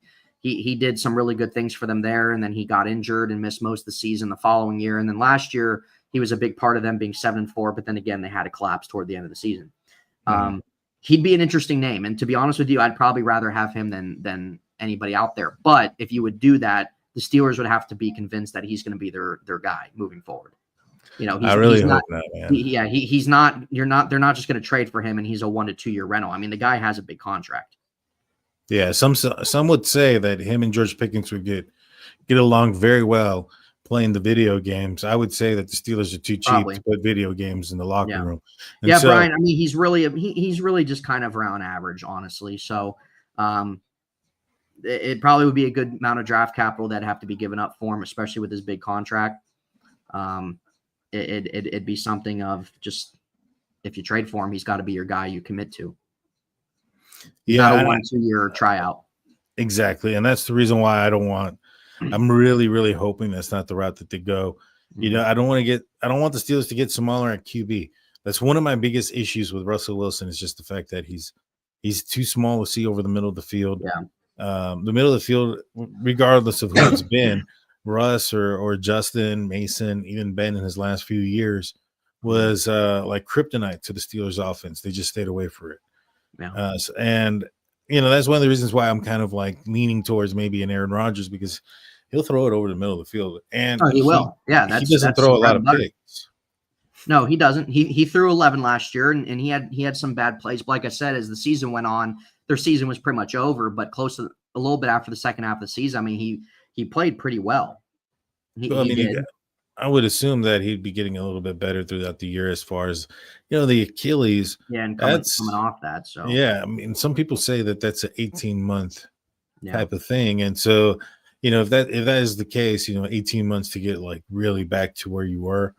did some really good things for them there. And then he got injured and missed most of the season the following year. And then last year he was a big part of them being 7-4, but then again, they had a collapse toward the end of the season. He'd be an interesting name. And to be honest with you, I'd probably rather have him than anybody out there. But if you would do that, the Steelers would have to be convinced that he's going to be their guy moving forward. I really hope not, man. He's not. They're not just going to trade for him and he's a 1 to 2 year rental. I mean, the guy has a big contract. Yeah, some would say that him and George Pickens would get along very well playing the video games. I would say that the Steelers are too cheap to put video games in the locker room. And Brian. I mean, he's really just kind of around average, honestly. So, it probably would be a good amount of draft capital that'd have to be given up for him, especially with his big contract. It'd be something of just, if you trade for him, he's got to be your guy you commit to. Not a 1-2 year tryout. Exactly. And that's the reason why I'm really, really hoping that's not the route that they go. I don't want the Steelers to get smaller at QB. That's one of my biggest issues with Russell Wilson, is just the fact that he's too small to see over the middle of the field. Yeah. the middle of the field, regardless of who it's been, Russ or Justin, Mason, even Ben in his last few years, was like kryptonite to the Steelers offense. They just stayed away from it. Yeah. And, that's one of the reasons why I'm kind of like leaning towards maybe an Aaron Rodgers, because he'll throw it over the middle of the field. And he will. Yeah. He doesn't throw a lot of picks. No, he doesn't. He threw 11 last year, and he had some bad plays. But like I said, as the season went on, their season was pretty much over. But close to a little bit after the second half of the season, I mean, he played pretty well. He did. I would assume that he'd be getting a little bit better throughout the year as far as, the Achilles. Yeah, and coming off that. So yeah, I mean, some people say that that's an 18-month type yeah. of thing, and so if that is the case, 18 months to get like really back to where you were,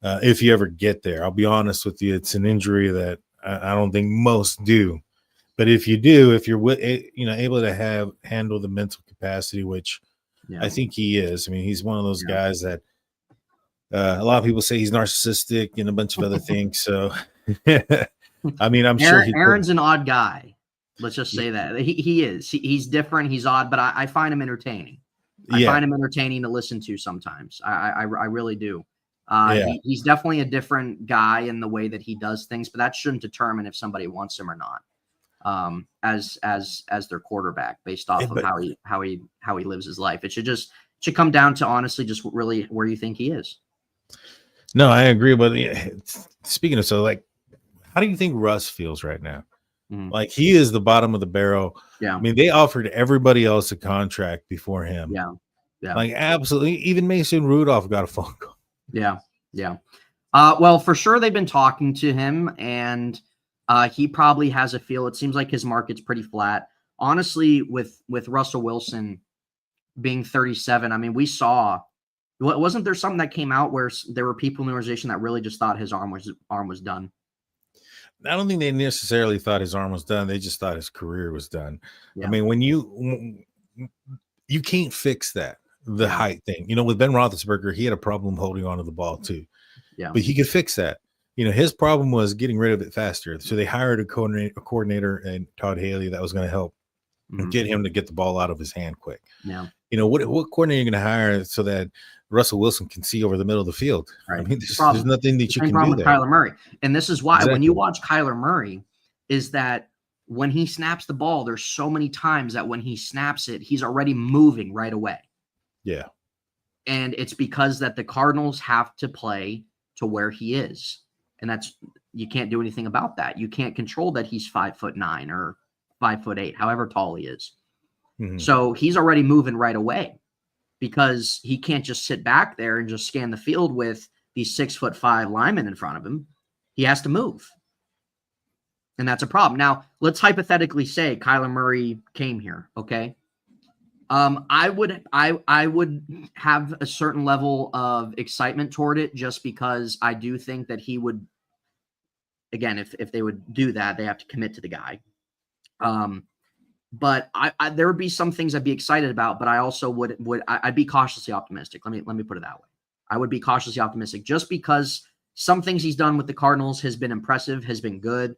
if you ever get there. I'll be honest with you, it's an injury that I don't think most do, but if you do, if you're able to handle the mental capacity, which I think he is. I mean, he's one of those guys that. A lot of people say he's narcissistic and a bunch of other things. So, I mean, I'm sure Aaron's an odd guy. Let's just say that he is. He's different. He's odd, but I find him entertaining. I find him entertaining to listen to sometimes. I really do. He's definitely a different guy in the way that he does things, but that shouldn't determine if somebody wants him or not. As their quarterback, based off of how he lives his life, it should come down to honestly just really where you think he is. No, I agree. But speaking of, so like, how do you think Russ feels right now? Like, he is the bottom of the barrel. Yeah. I mean, they offered everybody else a contract before him. Yeah. Yeah. Like, absolutely. Even Mason Rudolph got a phone call. Yeah. Yeah. Well, for sure they've been talking to him, and he probably has a feel. It seems like his market's pretty flat. Honestly, with Russell Wilson being 37, I mean, we saw. Wasn't there something that came out where there were people in the organization that really just thought his arm was done? I don't think they necessarily thought his arm was done. They just thought his career was done. Yeah. I mean, when you can't fix that, the height thing. With Ben Roethlisberger, he had a problem holding onto the ball too. Yeah, but he could fix that. His problem was getting rid of it faster. So they hired a coordinator and Todd Haley that was going to help get him to get the ball out of his hand quick. Yeah. What coordinator are you going to hire so that Russell Wilson can see over the middle of the field? Right. I mean, there's nothing that you can do there. Kyler Murray. And this is why when you watch Kyler Murray, is that when he snaps the ball, there's so many times that when he snaps it, he's already moving right away. Yeah. And it's because that the Cardinals have to play to where he is. And you can't do anything about that. You can't control that he's 5'9" or 5'8", however tall he is. So he's already moving right away, because he can't just sit back there and just scan the field with these 6'5" linemen in front of him. He has to move. And that's a problem. Now, let's hypothetically say Kyler Murray came here. Okay. I would have a certain level of excitement toward it, just because I do think that he would, again, if they would do that, they have to commit to the guy. But there would be some things I'd be excited about, but I also I'd be cautiously optimistic. Let me put it that way. I would be cautiously optimistic, just because some things he's done with the Cardinals has been impressive, has been good.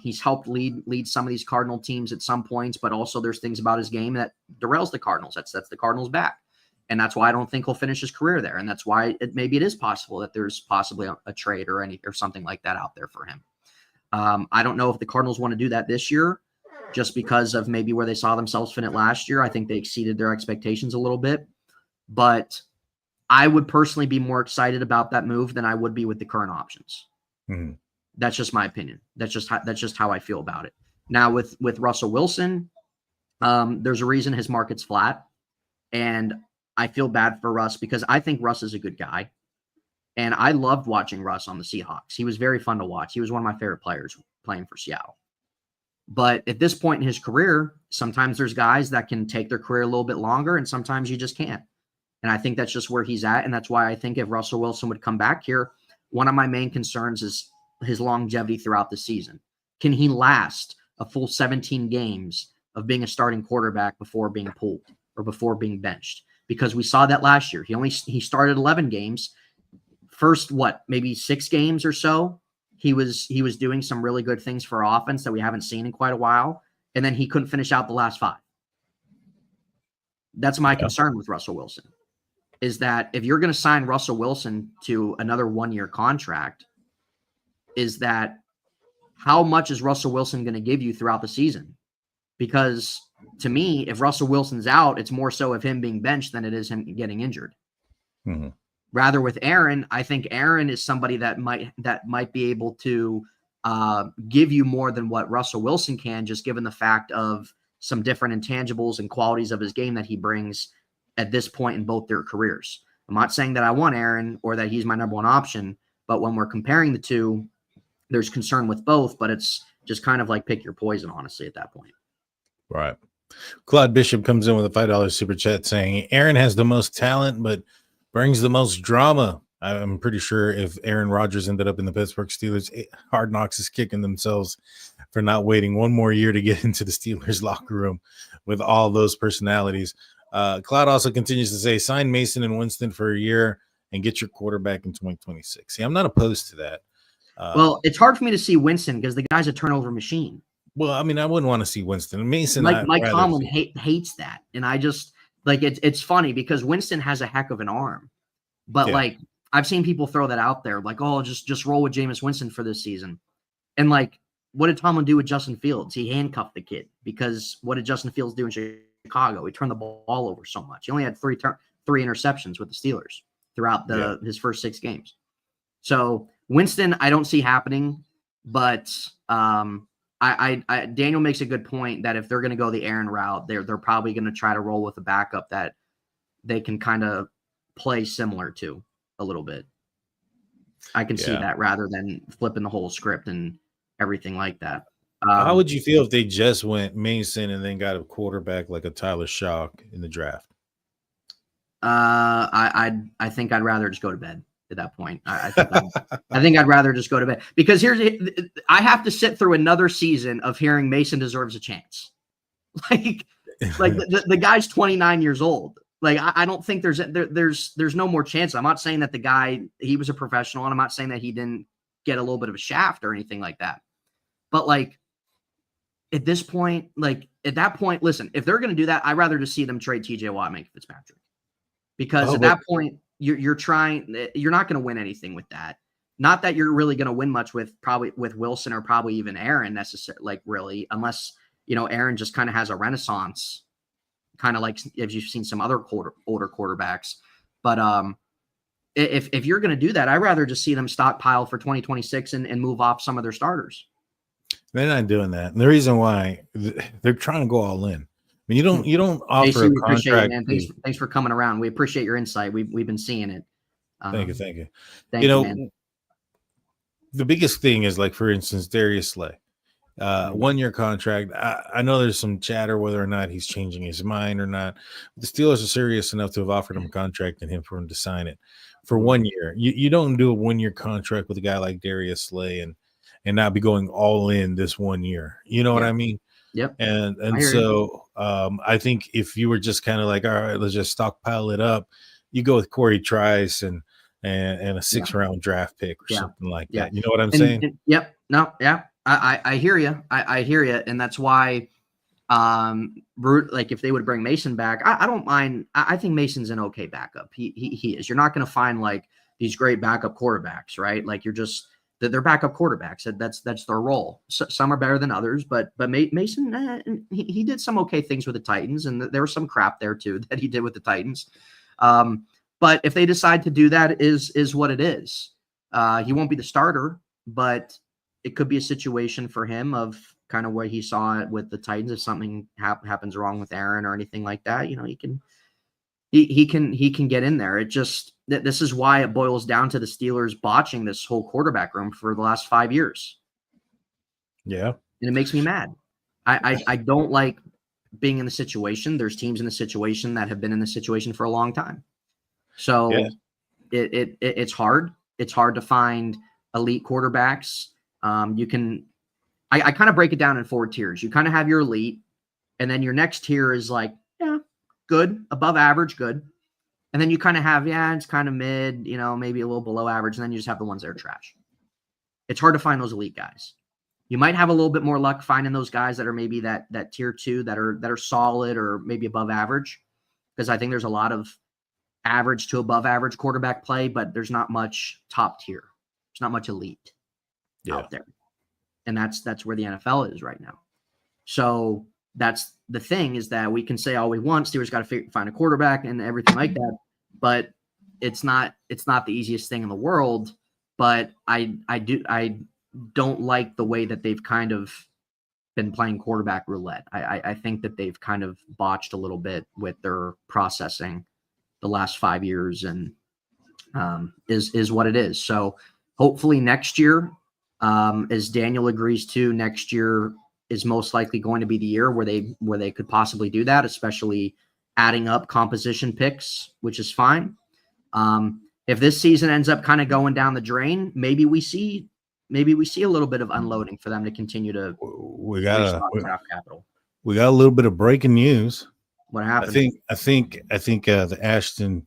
He's helped lead some of these Cardinal teams at some points, but also there's things about his game that derails the Cardinals. That's the Cardinals' back. And that's why I don't think he'll finish his career there. And that's why maybe it is possible that there's possibly a trade or something like that out there for him. I don't know if the Cardinals want to do that this year, just because of maybe where they saw themselves fit last year. I think they exceeded their expectations a little bit, but I would personally be more excited about that move than I would be with the current options. That's just my opinion. That's just how I feel about it. Now with Russell Wilson, there's a reason his market's flat, and I feel bad for Russ, because I think Russ is a good guy, and I loved watching Russ on the Seahawks. He was very fun to watch. He was one of my favorite players playing for Seattle. But at this point in his career, sometimes there's guys that can take their career a little bit longer, and sometimes you just can't. And I think that's just where he's at. And that's why I think if Russell Wilson would come back here, one of my main concerns is his longevity throughout the season. Can he last a full 17 games of being a starting quarterback before being pulled or before being benched? Because we saw that last year. He started 11 games. First, maybe 6 games or so, he was doing some really good things for offense that we haven't seen in quite a while. And then he couldn't finish out the last 5. That's my concern with Russell Wilson, is that if you're going to sign Russell Wilson to another 1-year contract, is that how much is Russell Wilson going to give you throughout the season? Because to me, if Russell Wilson's out, it's more so of him being benched than it is him getting injured. Mm-hmm. Rather with Aaron, I think Aaron is somebody that might be able to give you more than what Russell Wilson can, just given the fact of some different intangibles and qualities of his game that he brings at this point in both their careers. I'm not saying that I want Aaron or that he's my number one option, but when we're comparing the two, there's concern with both, but it's just kind of like pick your poison, honestly, at that point. Right. Claude Bishop comes in with a $5 super chat saying Aaron has the most talent, but brings the most drama. I'm pretty sure if Aaron Rodgers ended up in the Pittsburgh Steelers, Hard Knocks is kicking themselves for not waiting one more year to get into the Steelers locker room with all those personalities. Cloud also continues to say, sign Mason and Winston for a year and get your quarterback in 2026. See, I'm not opposed to that. Well, it's hard for me to see Winston because the guy's a turnover machine. Well, I mean, I wouldn't want to see Winston. Mason, Mike Tomlin hates that. And I just, like, it's funny because Winston has a heck of an arm. But, like, I've seen people throw that out there, like, oh, just roll with Jameis Winston for this season. And, like, what did Tomlin do with Justin Fields? He handcuffed the kid because what did Justin Fields do in Chicago? He turned the ball over so much. He only had three interceptions with the Steelers throughout his first 6 games. So Winston, I don't see happening, but Daniel makes a good point that if they're going to go the Aaron route, they're probably going to try to roll with a backup that they can kind of play similar to a little bit. I can see that rather than flipping the whole script and everything like that. How would you feel if they just went Mason and then got a quarterback like a Tyler Shock in the draft? I think I'd rather just go to bed at that point. I think I'd rather just go to bed because I have to sit through another season of hearing Mason deserves a chance. Like the guy's 29 years old. Like I don't think there's no more chance. I'm not saying that the guy, he was a professional, and I'm not saying that he didn't get a little bit of a shaft or anything like that. But like at this point, at that point, listen, if they're going to do that, I'd rather just see them trade TJ Watt and make Fitzpatrick. Because at that point, you're not going to win anything with that. Not that you're really going to win much with Wilson or probably even Aaron necessarily, really, unless, Aaron just kind of has a renaissance, kind of like if you've seen some other older quarterbacks. But if you're going to do that, I'd rather just see them stockpile for 2026 and move off some of their starters. They're not doing that. And the reason why, they're trying to go all in. I mean, you don't offer a contract. Thanks for coming around. We appreciate your insight. We've been seeing it. Thank you. Thank you, man. The biggest thing is, like, for instance, Darius Slay, 1-year contract. I know there's some chatter whether or not he's changing his mind or not. The Steelers are serious enough to have offered him a contract and for him to sign it for 1 year. You don't do a 1-year contract with a guy like Darius Slay and not be going all in this 1 year. You know what I mean? Yep. And so I think if you were just kind of like, all right, let's just stockpile it up, you go with Corey Trice and a 6th-round draft pick or something like that. You know what I'm saying? Yep. No. Yeah. I hear you. I hear you. And that's why, like if they would bring Mason back, I don't mind. I think Mason's an okay backup. He is. You're not going to find like these great backup quarterbacks, right? Like they're backup quarterbacks. That's their role. So, some are better than others, but Mason, he did some okay things with the Titans, and there was some crap there too that he did with the Titans. But if they decide to do that, is what it is. He won't be the starter, but it could be a situation for him of kind of where he saw it with the Titans. If something happens wrong with Aaron or anything like that, he can get in there. It just, this is why it boils down to the Steelers botching this whole quarterback room for the last 5 years. Yeah. And it makes me mad. I don't like being in the situation. There's teams in the situation that have been in the situation for a long time. So it's hard. It's hard to find elite quarterbacks. I kind of break it down in 4 tiers. You kind of have your elite, and then your next tier is like, good, above average, good. And then you kind of have, it's kind of mid, maybe a little below average. And then you just have the ones that are trash. It's hard to find those elite guys. You might have a little bit more luck finding those guys that are maybe that tier 2 that are solid or maybe above average. because I think there's a lot of average to above average quarterback play, but there's not much top tier. There's not much elite out there. And that's where the NFL is right now. So that's the thing, is that we can say all we want. Steelers got to find a quarterback and everything like that, but it's not the easiest thing in the world. But I don't like the way that they've kind of been playing quarterback roulette. I think that they've kind of botched a little bit with their processing the last 5 years, and is what it is. So hopefully next year, as Daniel agrees to, next year is most likely going to be the year where they could possibly do that, especially adding up composition picks, which is fine. If this season ends up kind of going down the drain, maybe we see a little bit of unloading for them to continue to draft capital. We got a little bit of breaking news. What happened? I think the Ashton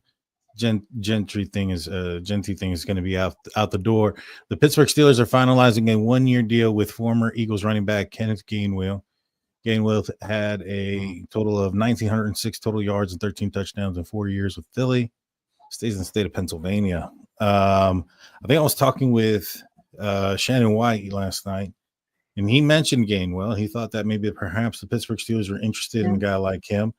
Gentry thing is going to be out the door. The Pittsburgh Steelers are finalizing a 1-year deal with former Eagles running back Kenneth Gainwell. Gainwell had a total of 1,906 total yards and 13 touchdowns in 4 years with Philly. Stays in the state of Pennsylvania. I think I was talking with Shannon White last night, and he mentioned Gainwell. He thought that maybe perhaps the Pittsburgh Steelers were interested in a guy like him.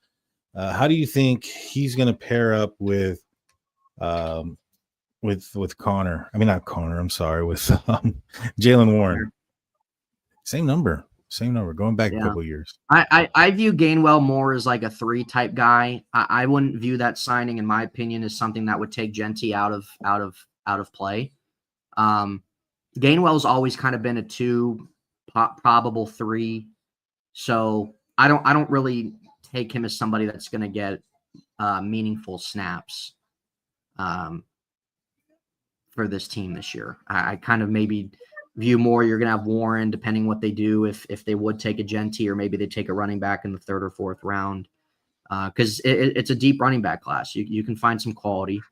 How do you think he's going to pair up with Connor? I mean, not Connor. I'm sorry, with Jaylen Warren. Same number. Going back a couple of years. I view Gainwell more as like a 3 type guy. I wouldn't view that signing, in my opinion, as something that would take Genty out of play. Gainwell's always kind of been a 2, probable 3. So I don't really take him as somebody that's going to get meaningful snaps for this team this year. I kind of maybe view more you're going to have Warren, depending what they do, if they would take a Genty, or maybe they take a running back in the 3rd or 4th round, because it's a deep running back class. You can find some quality,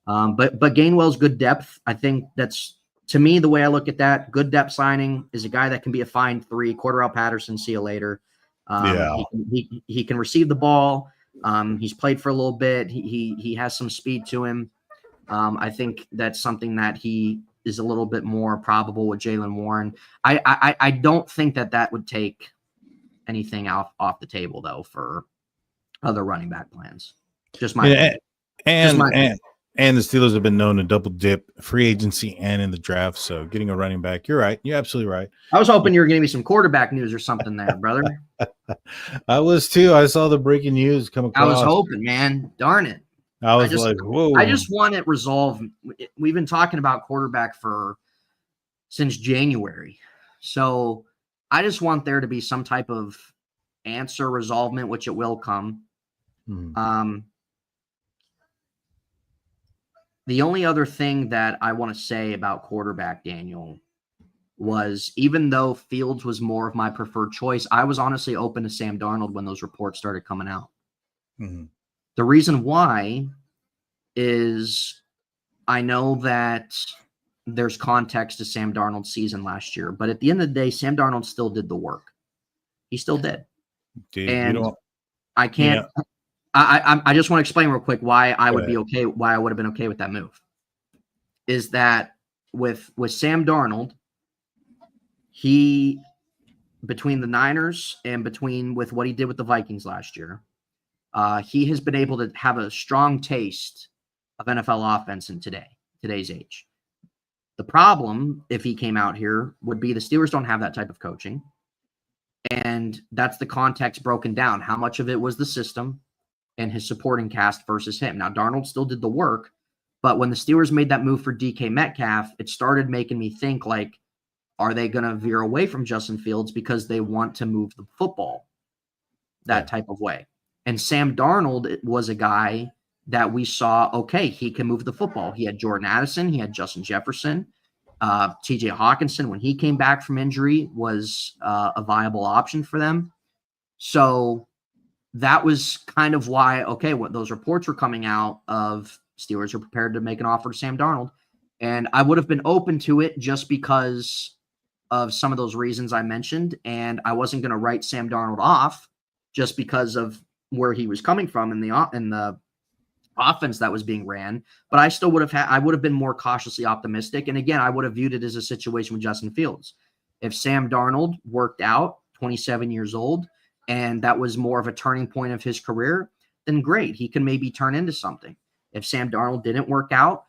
but Gainwell's good depth. I think that's, to me, the way I look at that, good depth signing is a guy that can be a fine 3. Cordarrelle Patterson, see you later. He can receive the ball. He's played for a little bit. He has some speed to him. I think that's something that he is a little bit more probable with Jaylen Warren. I don't think that would take anything off the table, though, for other running back plans. Just my opinion. And the Steelers have been known to double dip free agency and in the draft. So getting a running back, you're right. You're absolutely right. I was hoping you were going to be some quarterback news or something there, brother. I was too. I saw the breaking news come across. I was hoping, man. Darn it. I was like, whoa. I just want it resolved. We've been talking about quarterback since January. So I just want there to be some type of answer, resolvement, which it will come. The only other thing that I want to say about quarterback, Daniel, was even though Fields was more of my preferred choice, I was honestly open to Sam Darnold when those reports started coming out. The reason why is I know that there's context to Sam Darnold's season last year, but at the end of the day, Sam Darnold still did the work. He still did. Dude, and I can't. Yeah. I just want to explain real quick why I would be okay. Why I would have been okay with that move is that with Sam Darnold, he, between the Niners and with what he did with the Vikings last year, he has been able to have a strong taste of NFL offense in today's age. The problem, if he came out here, would be the Steelers don't have that type of coaching. And that's the context broken down. How much of it was the system and his supporting cast versus him? Now, Darnold still did the work, but when the Steelers made that move for DK Metcalf, it started making me think, like, are they going to veer away from Justin Fields because they want to move the football that type of way? And Sam Darnold was a guy that we saw, okay, he can move the football. He had Jordan Addison. He had Justin Jefferson. TJ Hawkinson, when he came back from injury, was a viable option for them. So that was kind of why, okay, what those reports were coming out of Steelers are prepared to make an offer to Sam Darnold. And I would have been open to it just because of some of those reasons I mentioned. And I wasn't going to write Sam Darnold off just because of where he was coming from in the offense that was being ran, but I still would have been more cautiously optimistic. And again, I would have viewed it as a situation with Justin Fields. If Sam Darnold worked out, 27 years old, and that was more of a turning point of his career, then great. He can maybe turn into something. If Sam Darnold didn't work out,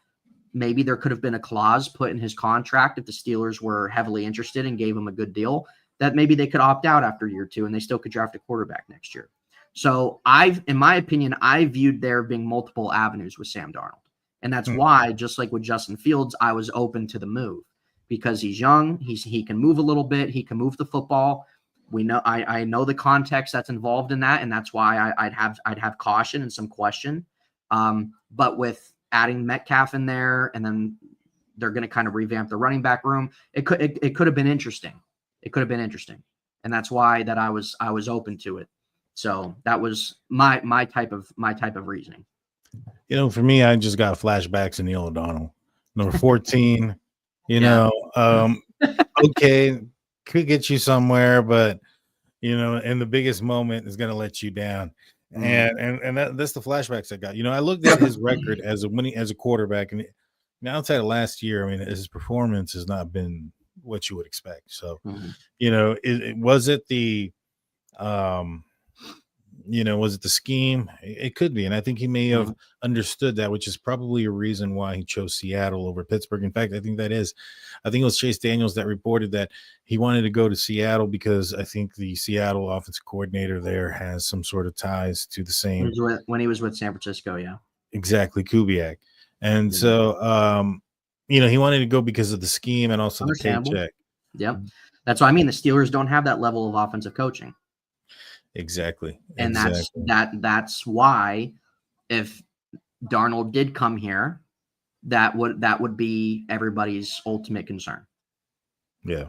maybe there could have been a clause put in his contract if the Steelers were heavily interested and gave him a good deal, that maybe they could opt out after year 2 and they still could draft a quarterback next year. So in my opinion, I viewed there being multiple avenues with Sam Darnold. And that's why, just like with Justin Fields, I was open to the move because he's young. He can move a little bit. He can move the football. We know, I know the context that's involved in that. And that's why I'd have caution and some question. But with adding Metcalf in there, and then they're going to kind of revamp the running back room, it could have been interesting. It could have been interesting. And that's why that I was open to it. So that was my type of reasoning. You know, for me, I just got flashbacks to Neil O'Donnell, number 14. You know, okay, could get you somewhere, but you know, and the biggest moment is going to let you down. And that's the flashbacks I got. You know, I looked at his record as a quarterback, and outside of last year, I mean, his performance has not been what you would expect. So, you know, was it the scheme? It could be. And I think he may have understood that, which is probably a reason why he chose Seattle over Pittsburgh. In fact, I think it was Chase Daniels that reported that he wanted to go to Seattle because I think the Seattle offensive coordinator there has some sort of ties to the same. When he was with San Francisco, yeah. Exactly, Kubiak. And so, you know, he wanted to go because of the scheme and also the paycheck. Yep. That's what I mean. The Steelers don't have that level of offensive coaching. Exactly. And that's why if Darnold did come here, that would be everybody's ultimate concern. Yeah.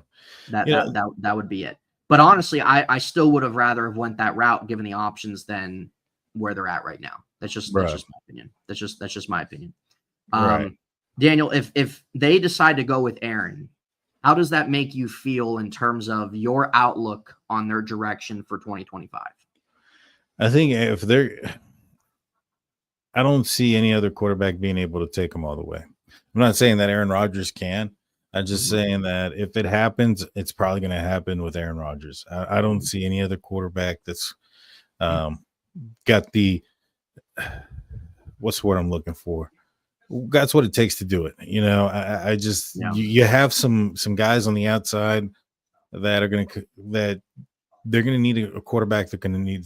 That would be it. But honestly, I still would have rather have went that route given the options than where they're at right now. That's just my opinion. That's just my opinion. Right. Daniel, if they decide to go with Aaron, how does that make you feel in terms of your outlook on their direction for 2025? I think I don't see any other quarterback being able to take them all the way. I'm not saying that Aaron Rodgers can. I'm just saying that if it happens, it's probably going to happen with Aaron Rodgers. I don't see any other quarterback that's got the what's the word I'm looking for? That's what it takes to do it. You know, I just you have some guys on the outside that they're going to need a quarterback that's going to need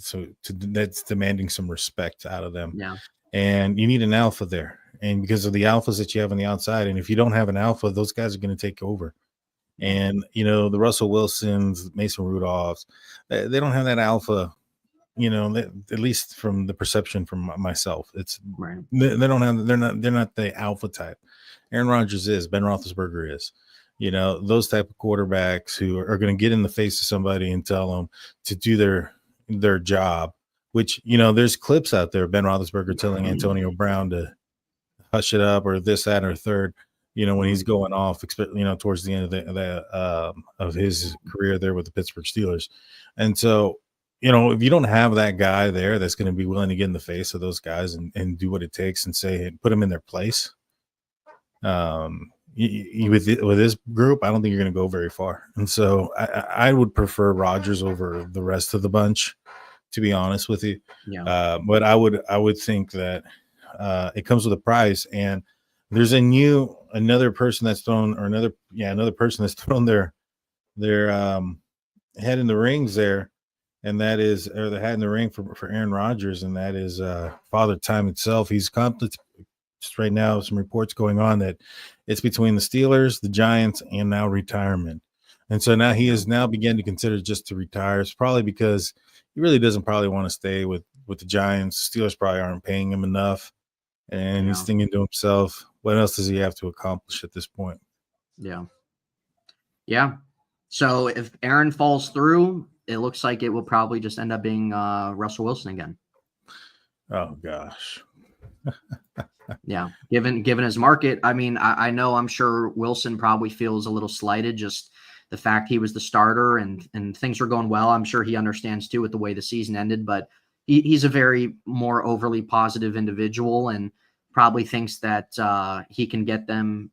that's demanding some respect out of them. Yeah. And you need an alpha there. And because of the alphas that you have on the outside, and if you don't have an alpha, those guys are going to take over. And, you know, the Russell Wilsons, Mason Rudolphs, they don't have that alpha. You know, at least from the perception from myself, it's right. They're not the alpha type. Aaron Rodgers is, Ben Roethlisberger is, you know, those type of quarterbacks who are going to get in the face of somebody and tell them to do their job, which, you know, there's clips out there. Ben Roethlisberger telling Antonio Brown to hush it up or this, that, or third, you know, when he's going off, you know, towards the end of his career there with the Pittsburgh Steelers. And so, you know, if you don't have that guy there that's going to be willing to get in the face of those guys and do what it takes and say, put them in their place, with this group, I don't think you're going to go very far. And so I would prefer Rodgers over the rest of the bunch, to be honest with you. Yeah. But I would think that it comes with a price, and there's another person that's thrown their head in the rings there. And that is, or the hat in the ring for Aaron Rodgers, and that is Father Time itself. He's just right now, some reports going on that it's between the Steelers, the Giants, and now retirement. And so now he has now begun to consider just to retire. It's probably because he really doesn't probably want to stay with the Giants. The Steelers probably aren't paying him enough. And he's thinking to himself, what else does he have to accomplish at this point? Yeah. Yeah. So if Aaron falls through, it looks like it will probably just end up being Russell Wilson again. Oh gosh. Yeah. Given his market, I mean, I know I'm sure Wilson probably feels a little slighted, just the fact he was the starter and things were going well. I'm sure he understands too with the way the season ended, but he's a very more overly positive individual and probably thinks that he can get them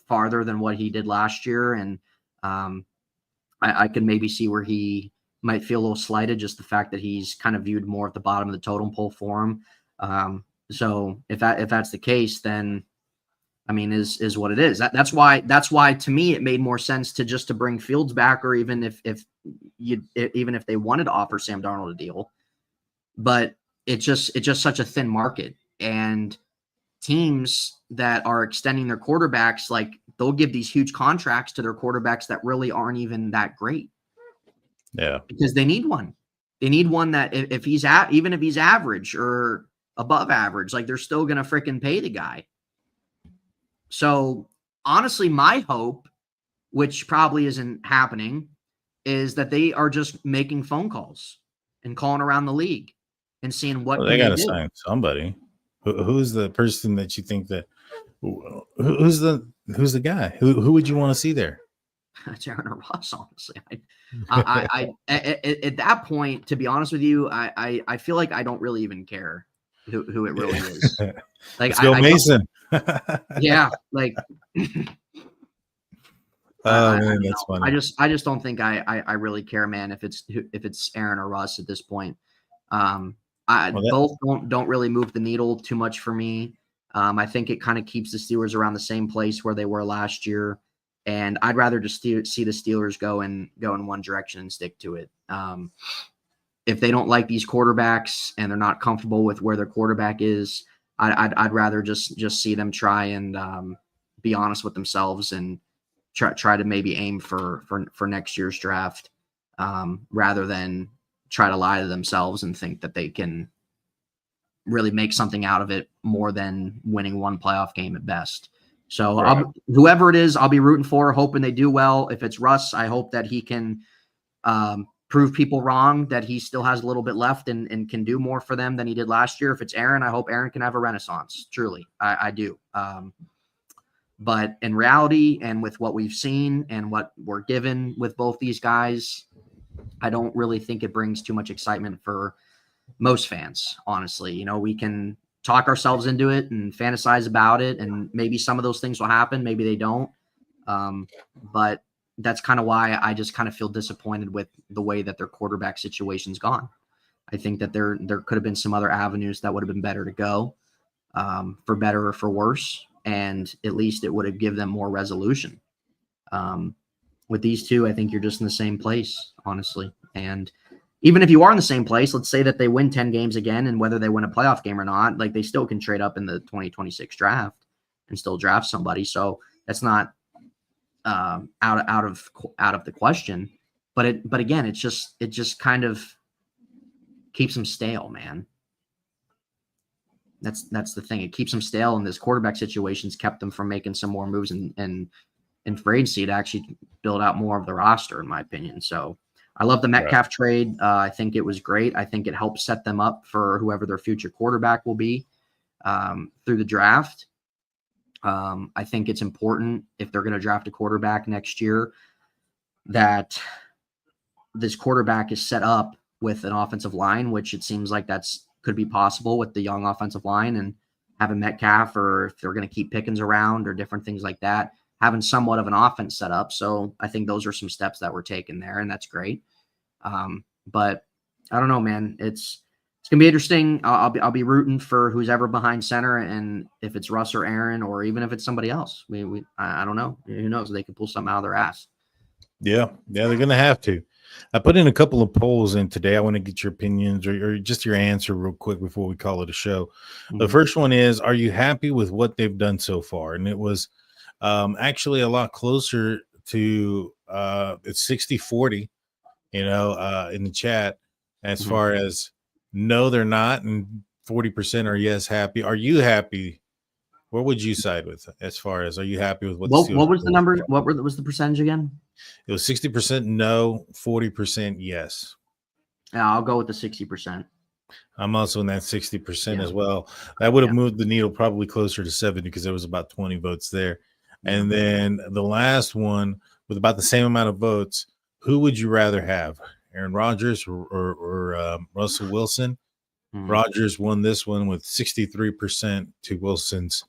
farther than what he did last year. And I could maybe see where he might feel a little slighted, just the fact that he's kind of viewed more at the bottom of the totem pole for him. So if that's the case, then I mean, is what it is. That's why to me it made more sense to bring Fields back, or even if they wanted to offer Sam Darnold a deal. But it's just such a thin market, and teams that are extending their quarterbacks, like they'll give these huge contracts to their quarterbacks that really aren't even that great. Yeah, because they need one. They need one that if he's even if he's average or above average, like they're still going to freaking pay the guy. So honestly, my hope, which probably isn't happening, is that they are just making phone calls and calling around the league and seeing what they got to sign somebody. Who's the person that you think that? Who's the guy? Who would you want to see there? It's Aaron or Russ, honestly. I at that point, to be honest with you, I feel like I don't really even care who it really is. Like, let's go Mason. Yeah, like. Man, that's funny. I just don't think I really care, man. If it's Aaron or Russ at this point, both don't really move the needle too much for me. I think it kind of keeps the Steelers around the same place where they were last year, and I'd rather just see the Steelers go in one direction and stick to it. If they don't like these quarterbacks and they're not comfortable with where their quarterback is, I'd rather just see them try and be honest with themselves and try to maybe aim for next year's draft, rather than try to lie to themselves and think that they can really make something out of it more than winning one playoff game at best. So right. Whoever it is, I'll be rooting for, hoping they do well. If it's Russ, I hope that he can prove people wrong, that he still has a little bit left and can do more for them than he did last year. If it's Aaron, I hope Aaron can have a renaissance. Truly, I do. But in reality, and with what we've seen and what we're given with both these guys, I don't really think it brings too much excitement for most fans, honestly. You know, we can talk ourselves into it and fantasize about it, and maybe some of those things will happen, maybe they don't. But that's kind of why I just kind of feel disappointed with the way that their quarterback situation's gone. I think that there could have been some other avenues that would have been better to go, for better or for worse. And at least it would have given them more resolution. With these two, I think you're just in the same place, honestly. And even if you are in the same place, let's say that they win 10 games again, and whether they win a playoff game or not, like they still can trade up in the 2026 draft and still draft somebody. So that's not out of the question. But again, it just kind of keeps them stale, man. That's the thing. It keeps them stale, and this quarterback situation's kept them from making some more moves in free agency to actually build out more of the roster, in my opinion. So I love the Metcalf trade. I think it was great. I think it helps set them up for whoever their future quarterback will be through the draft. I think it's important, if they're going to draft a quarterback next year, that this quarterback is set up with an offensive line, which it seems like could be possible with the young offensive line, and having Metcalf, or if they're going to keep Pickens around or different things like that, having somewhat of an offense set up. So I think those are some steps that were taken there, and that's great. But I don't know, man. It's going to be interesting. I'll be rooting for who's ever behind center, and if it's Russ or Aaron, or even if it's somebody else, I don't know. Who knows? They could pull something out of their ass. Yeah, they're going to have to. I put in a couple of polls in today. I want to get your opinions or just your answer real quick before we call it a show. Mm-hmm. The first one is, are you happy with what they've done so far? And it was actually a lot closer to it's 60-40, in the chat, as far as no, they're not, and 40% are yes, happy. Are you happy? Where would you side with, as far as, are you happy with what was the number? What was the percentage again? It was 60% no, 40% yes. Yeah, I'll go with the 60%. I'm also in that 60% as well. That would have moved the needle probably closer to 70, because there was about 20 votes there. And then the last one, with about the same amount of votes, who would you rather have, Aaron Rodgers or Russell Wilson? Rodgers won this one with 63% to Wilson's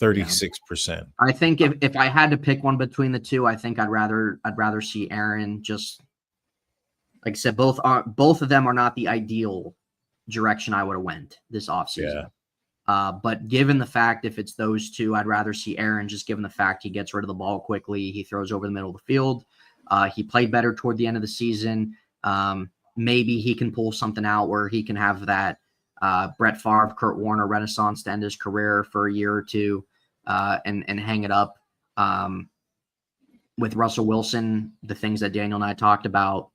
36%. I think if I had to pick one between the two, I think I'd rather see Aaron. Just like I said, both of them are not the ideal direction I would have went this offseason. But given the fact, if it's those two, I'd rather see Aaron, just given the fact he gets rid of the ball quickly. He throws over the middle of the field. He played better toward the end of the season. Maybe he can pull something out where he can have that Brett Favre, Kurt Warner renaissance to end his career for a year or two and hang it up. With Russell Wilson, the things that Daniel and I talked about,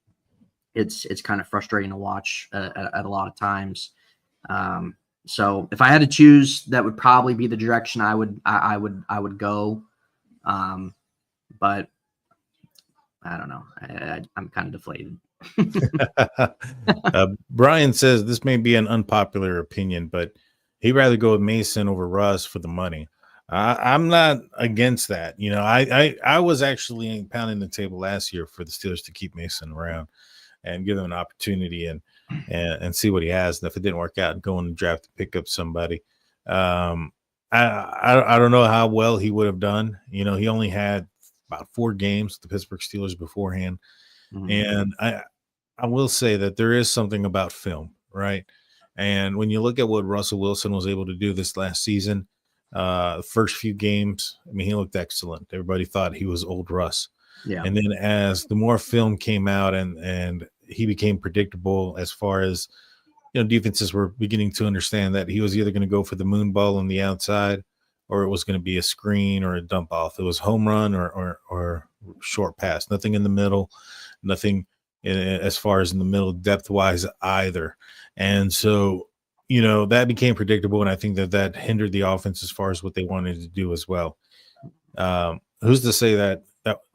it's kind of frustrating to watch at a lot of times. So if I had to choose, that would probably be the direction I would go. But I don't know. I'm kind of deflated. Brian says this may be an unpopular opinion, but he'd rather go with Mason over Russ for the money. I'm not against that. You know, I was actually pounding the table last year for the Steelers to keep Mason around and give him an opportunity and see what he has. And if it didn't work out, go in the draft to pick up somebody. I don't know how well he would have done. You know, he only had about 4 games with the Pittsburgh Steelers beforehand. And I will say that there is something about film, right? And when you look at what Russell Wilson was able to do this last season, the first few games, I mean, he looked excellent. Everybody thought he was old Russ. Yeah. And then as the more film came out and he became predictable as far as, you know, defenses were beginning to understand that he was either going to go for the moon ball on the outside or it was going to be a screen or a dump off. It was home run or short pass, nothing in the middle, nothing as far as in the middle depth wise either. And so, you know, that became predictable. And I think that hindered the offense as far as what they wanted to do as well. Who's to say that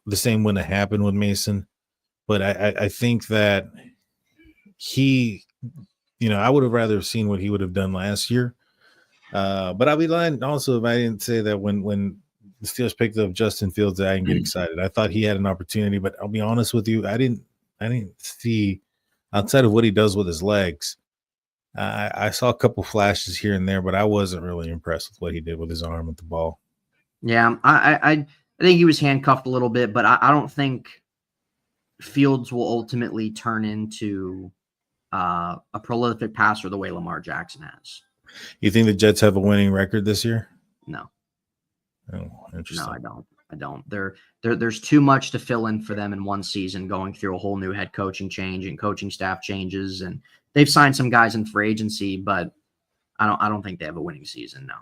the same wouldn't have happened with Mason? But I think that he, you know, I would have rather seen what he would have done last year. But I'll be lying also if I didn't say that when the Steelers picked up Justin Fields, I didn't get excited. I thought he had an opportunity, but I'll be honest with you, I didn't see, outside of what he does with his legs. I saw a couple flashes here and there, but I wasn't really impressed with what he did with his arm with the ball. Yeah, I think he was handcuffed a little bit, but I don't think Fields will ultimately turn into a prolific passer the way Lamar Jackson has. You think the Jets have a winning record this year? No. Oh, interesting. No, I don't. There's too much to fill in for them in one season, going through a whole new head coaching change and coaching staff changes, and they've signed some guys in free agency, but I don't think they have a winning season. No.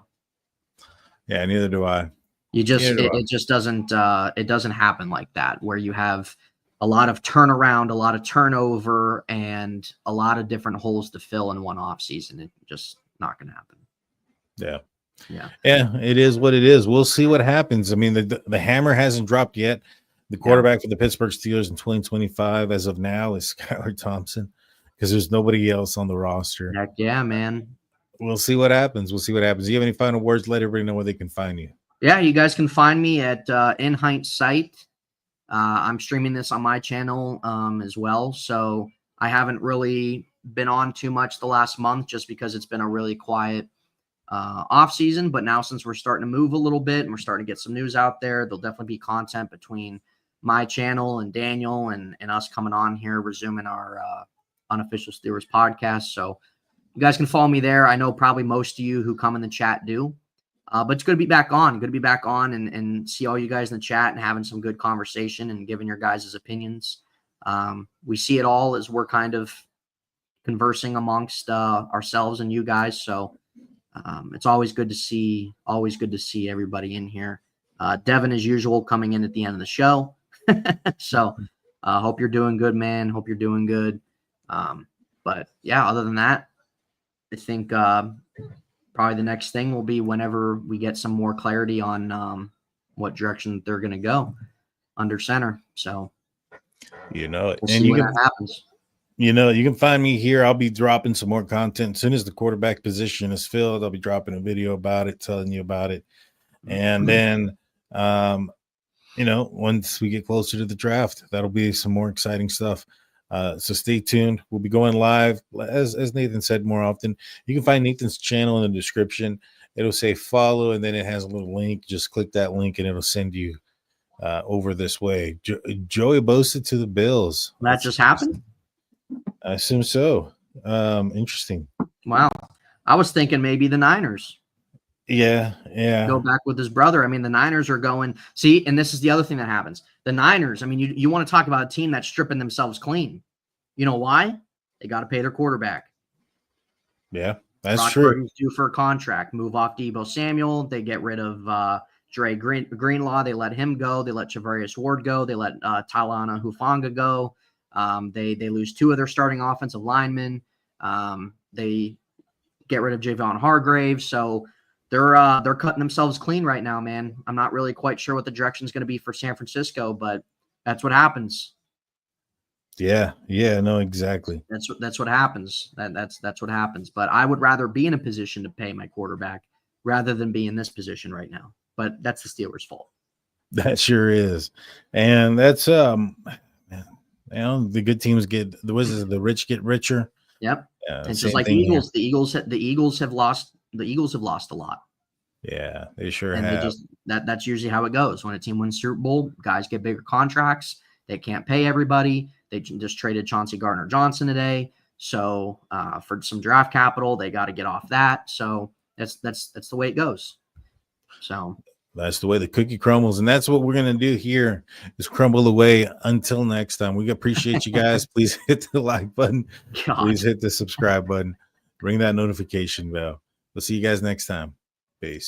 Yeah, neither do I. It just doesn't happen like that, where you have a lot of turnaround, a lot of turnover, and a lot of different holes to fill in one offseason. It's just not going to happen. Yeah, it is what it is. We'll see what happens. I mean, the hammer hasn't dropped yet. The quarterback for the Pittsburgh Steelers in 2025 as of now is Skylar Thompson, because there's nobody else on the roster. Heck yeah, man. We'll see what happens. Do you have any final words? Let everybody know where they can find you. Yeah, you guys can find me at In Hindsight. I'm streaming this on my channel as well. So I haven't really been on too much the last month just because it's been a really quiet off season. But now since we're starting to move a little bit and we're starting to get some news out there, there'll definitely be content between my channel and Daniel and us coming on here, resuming our Unofficial Steelers podcast. So you guys can follow me there. I know probably most of you who come in the chat do. But it's good to be back on. Good to be back on and see all you guys in the chat and having some good conversation and giving your guys' opinions. We see it all as we're kind of conversing amongst ourselves and you guys. So it's always good to see everybody in here. Devin, as usual, coming in at the end of the show. So hope you're doing good, man. Hope you're doing good. But yeah, other than that, I think probably the next thing will be whenever we get some more clarity on what direction they're going to go under center. So, we'll see when that happens. You can find me here. I'll be dropping some more content as soon as the quarterback position is filled. I'll be dropping a video about it, telling you about it. And then, once we get closer to the draft, that'll be some more exciting stuff. So stay tuned. We'll be going live, as Nathan said, more often. You can find Nathan's channel in the description. It'll say follow, and then it has a little link. Just click that link, and it'll send you over this way. Joey Bosa to the Bills. That just happened? I assume so. Interesting. Wow. I was thinking maybe the Niners. Yeah. Go back with his brother. I mean, the Niners are going. See, and this is the other thing that happens. The Niners, I mean, you want to talk about a team that's stripping themselves clean. You know why? They got to pay their quarterback. Yeah, that's Brock true. Purdy's due for a contract. Move off Deebo Samuel. They get rid of Dre Greenlaw. They let him go. They let Charvarius Ward go. They let Talana Hufanga go. They lose 2 of their starting offensive linemen. They get rid of Javon Hargrave. So they're cutting themselves clean right now, man. I'm not really quite sure what the direction is going to be for San Francisco, but that's what happens. Yeah, no, exactly. That's what happens. That's what happens. But I would rather be in a position to pay my quarterback rather than be in this position right now. But that's the Steelers' fault. That sure is. And that's the good teams the rich get richer. Yep. It's just like the Eagles. Here. The Eagles have lost a lot. Yeah, they sure and have. They just that's usually how it goes. When a team wins Super Bowl, guys get bigger contracts. They can't pay everybody. They just traded Chauncey Gardner-Johnson today. So for some draft capital, they got to get off that. So that's the way it goes. So that's the way the cookie crumbles. And that's what we're going to do here is crumble away until next time. We appreciate you guys. Please hit the like button. God. Please hit the subscribe button. Ring that notification bell. We'll see you guys next time. Peace.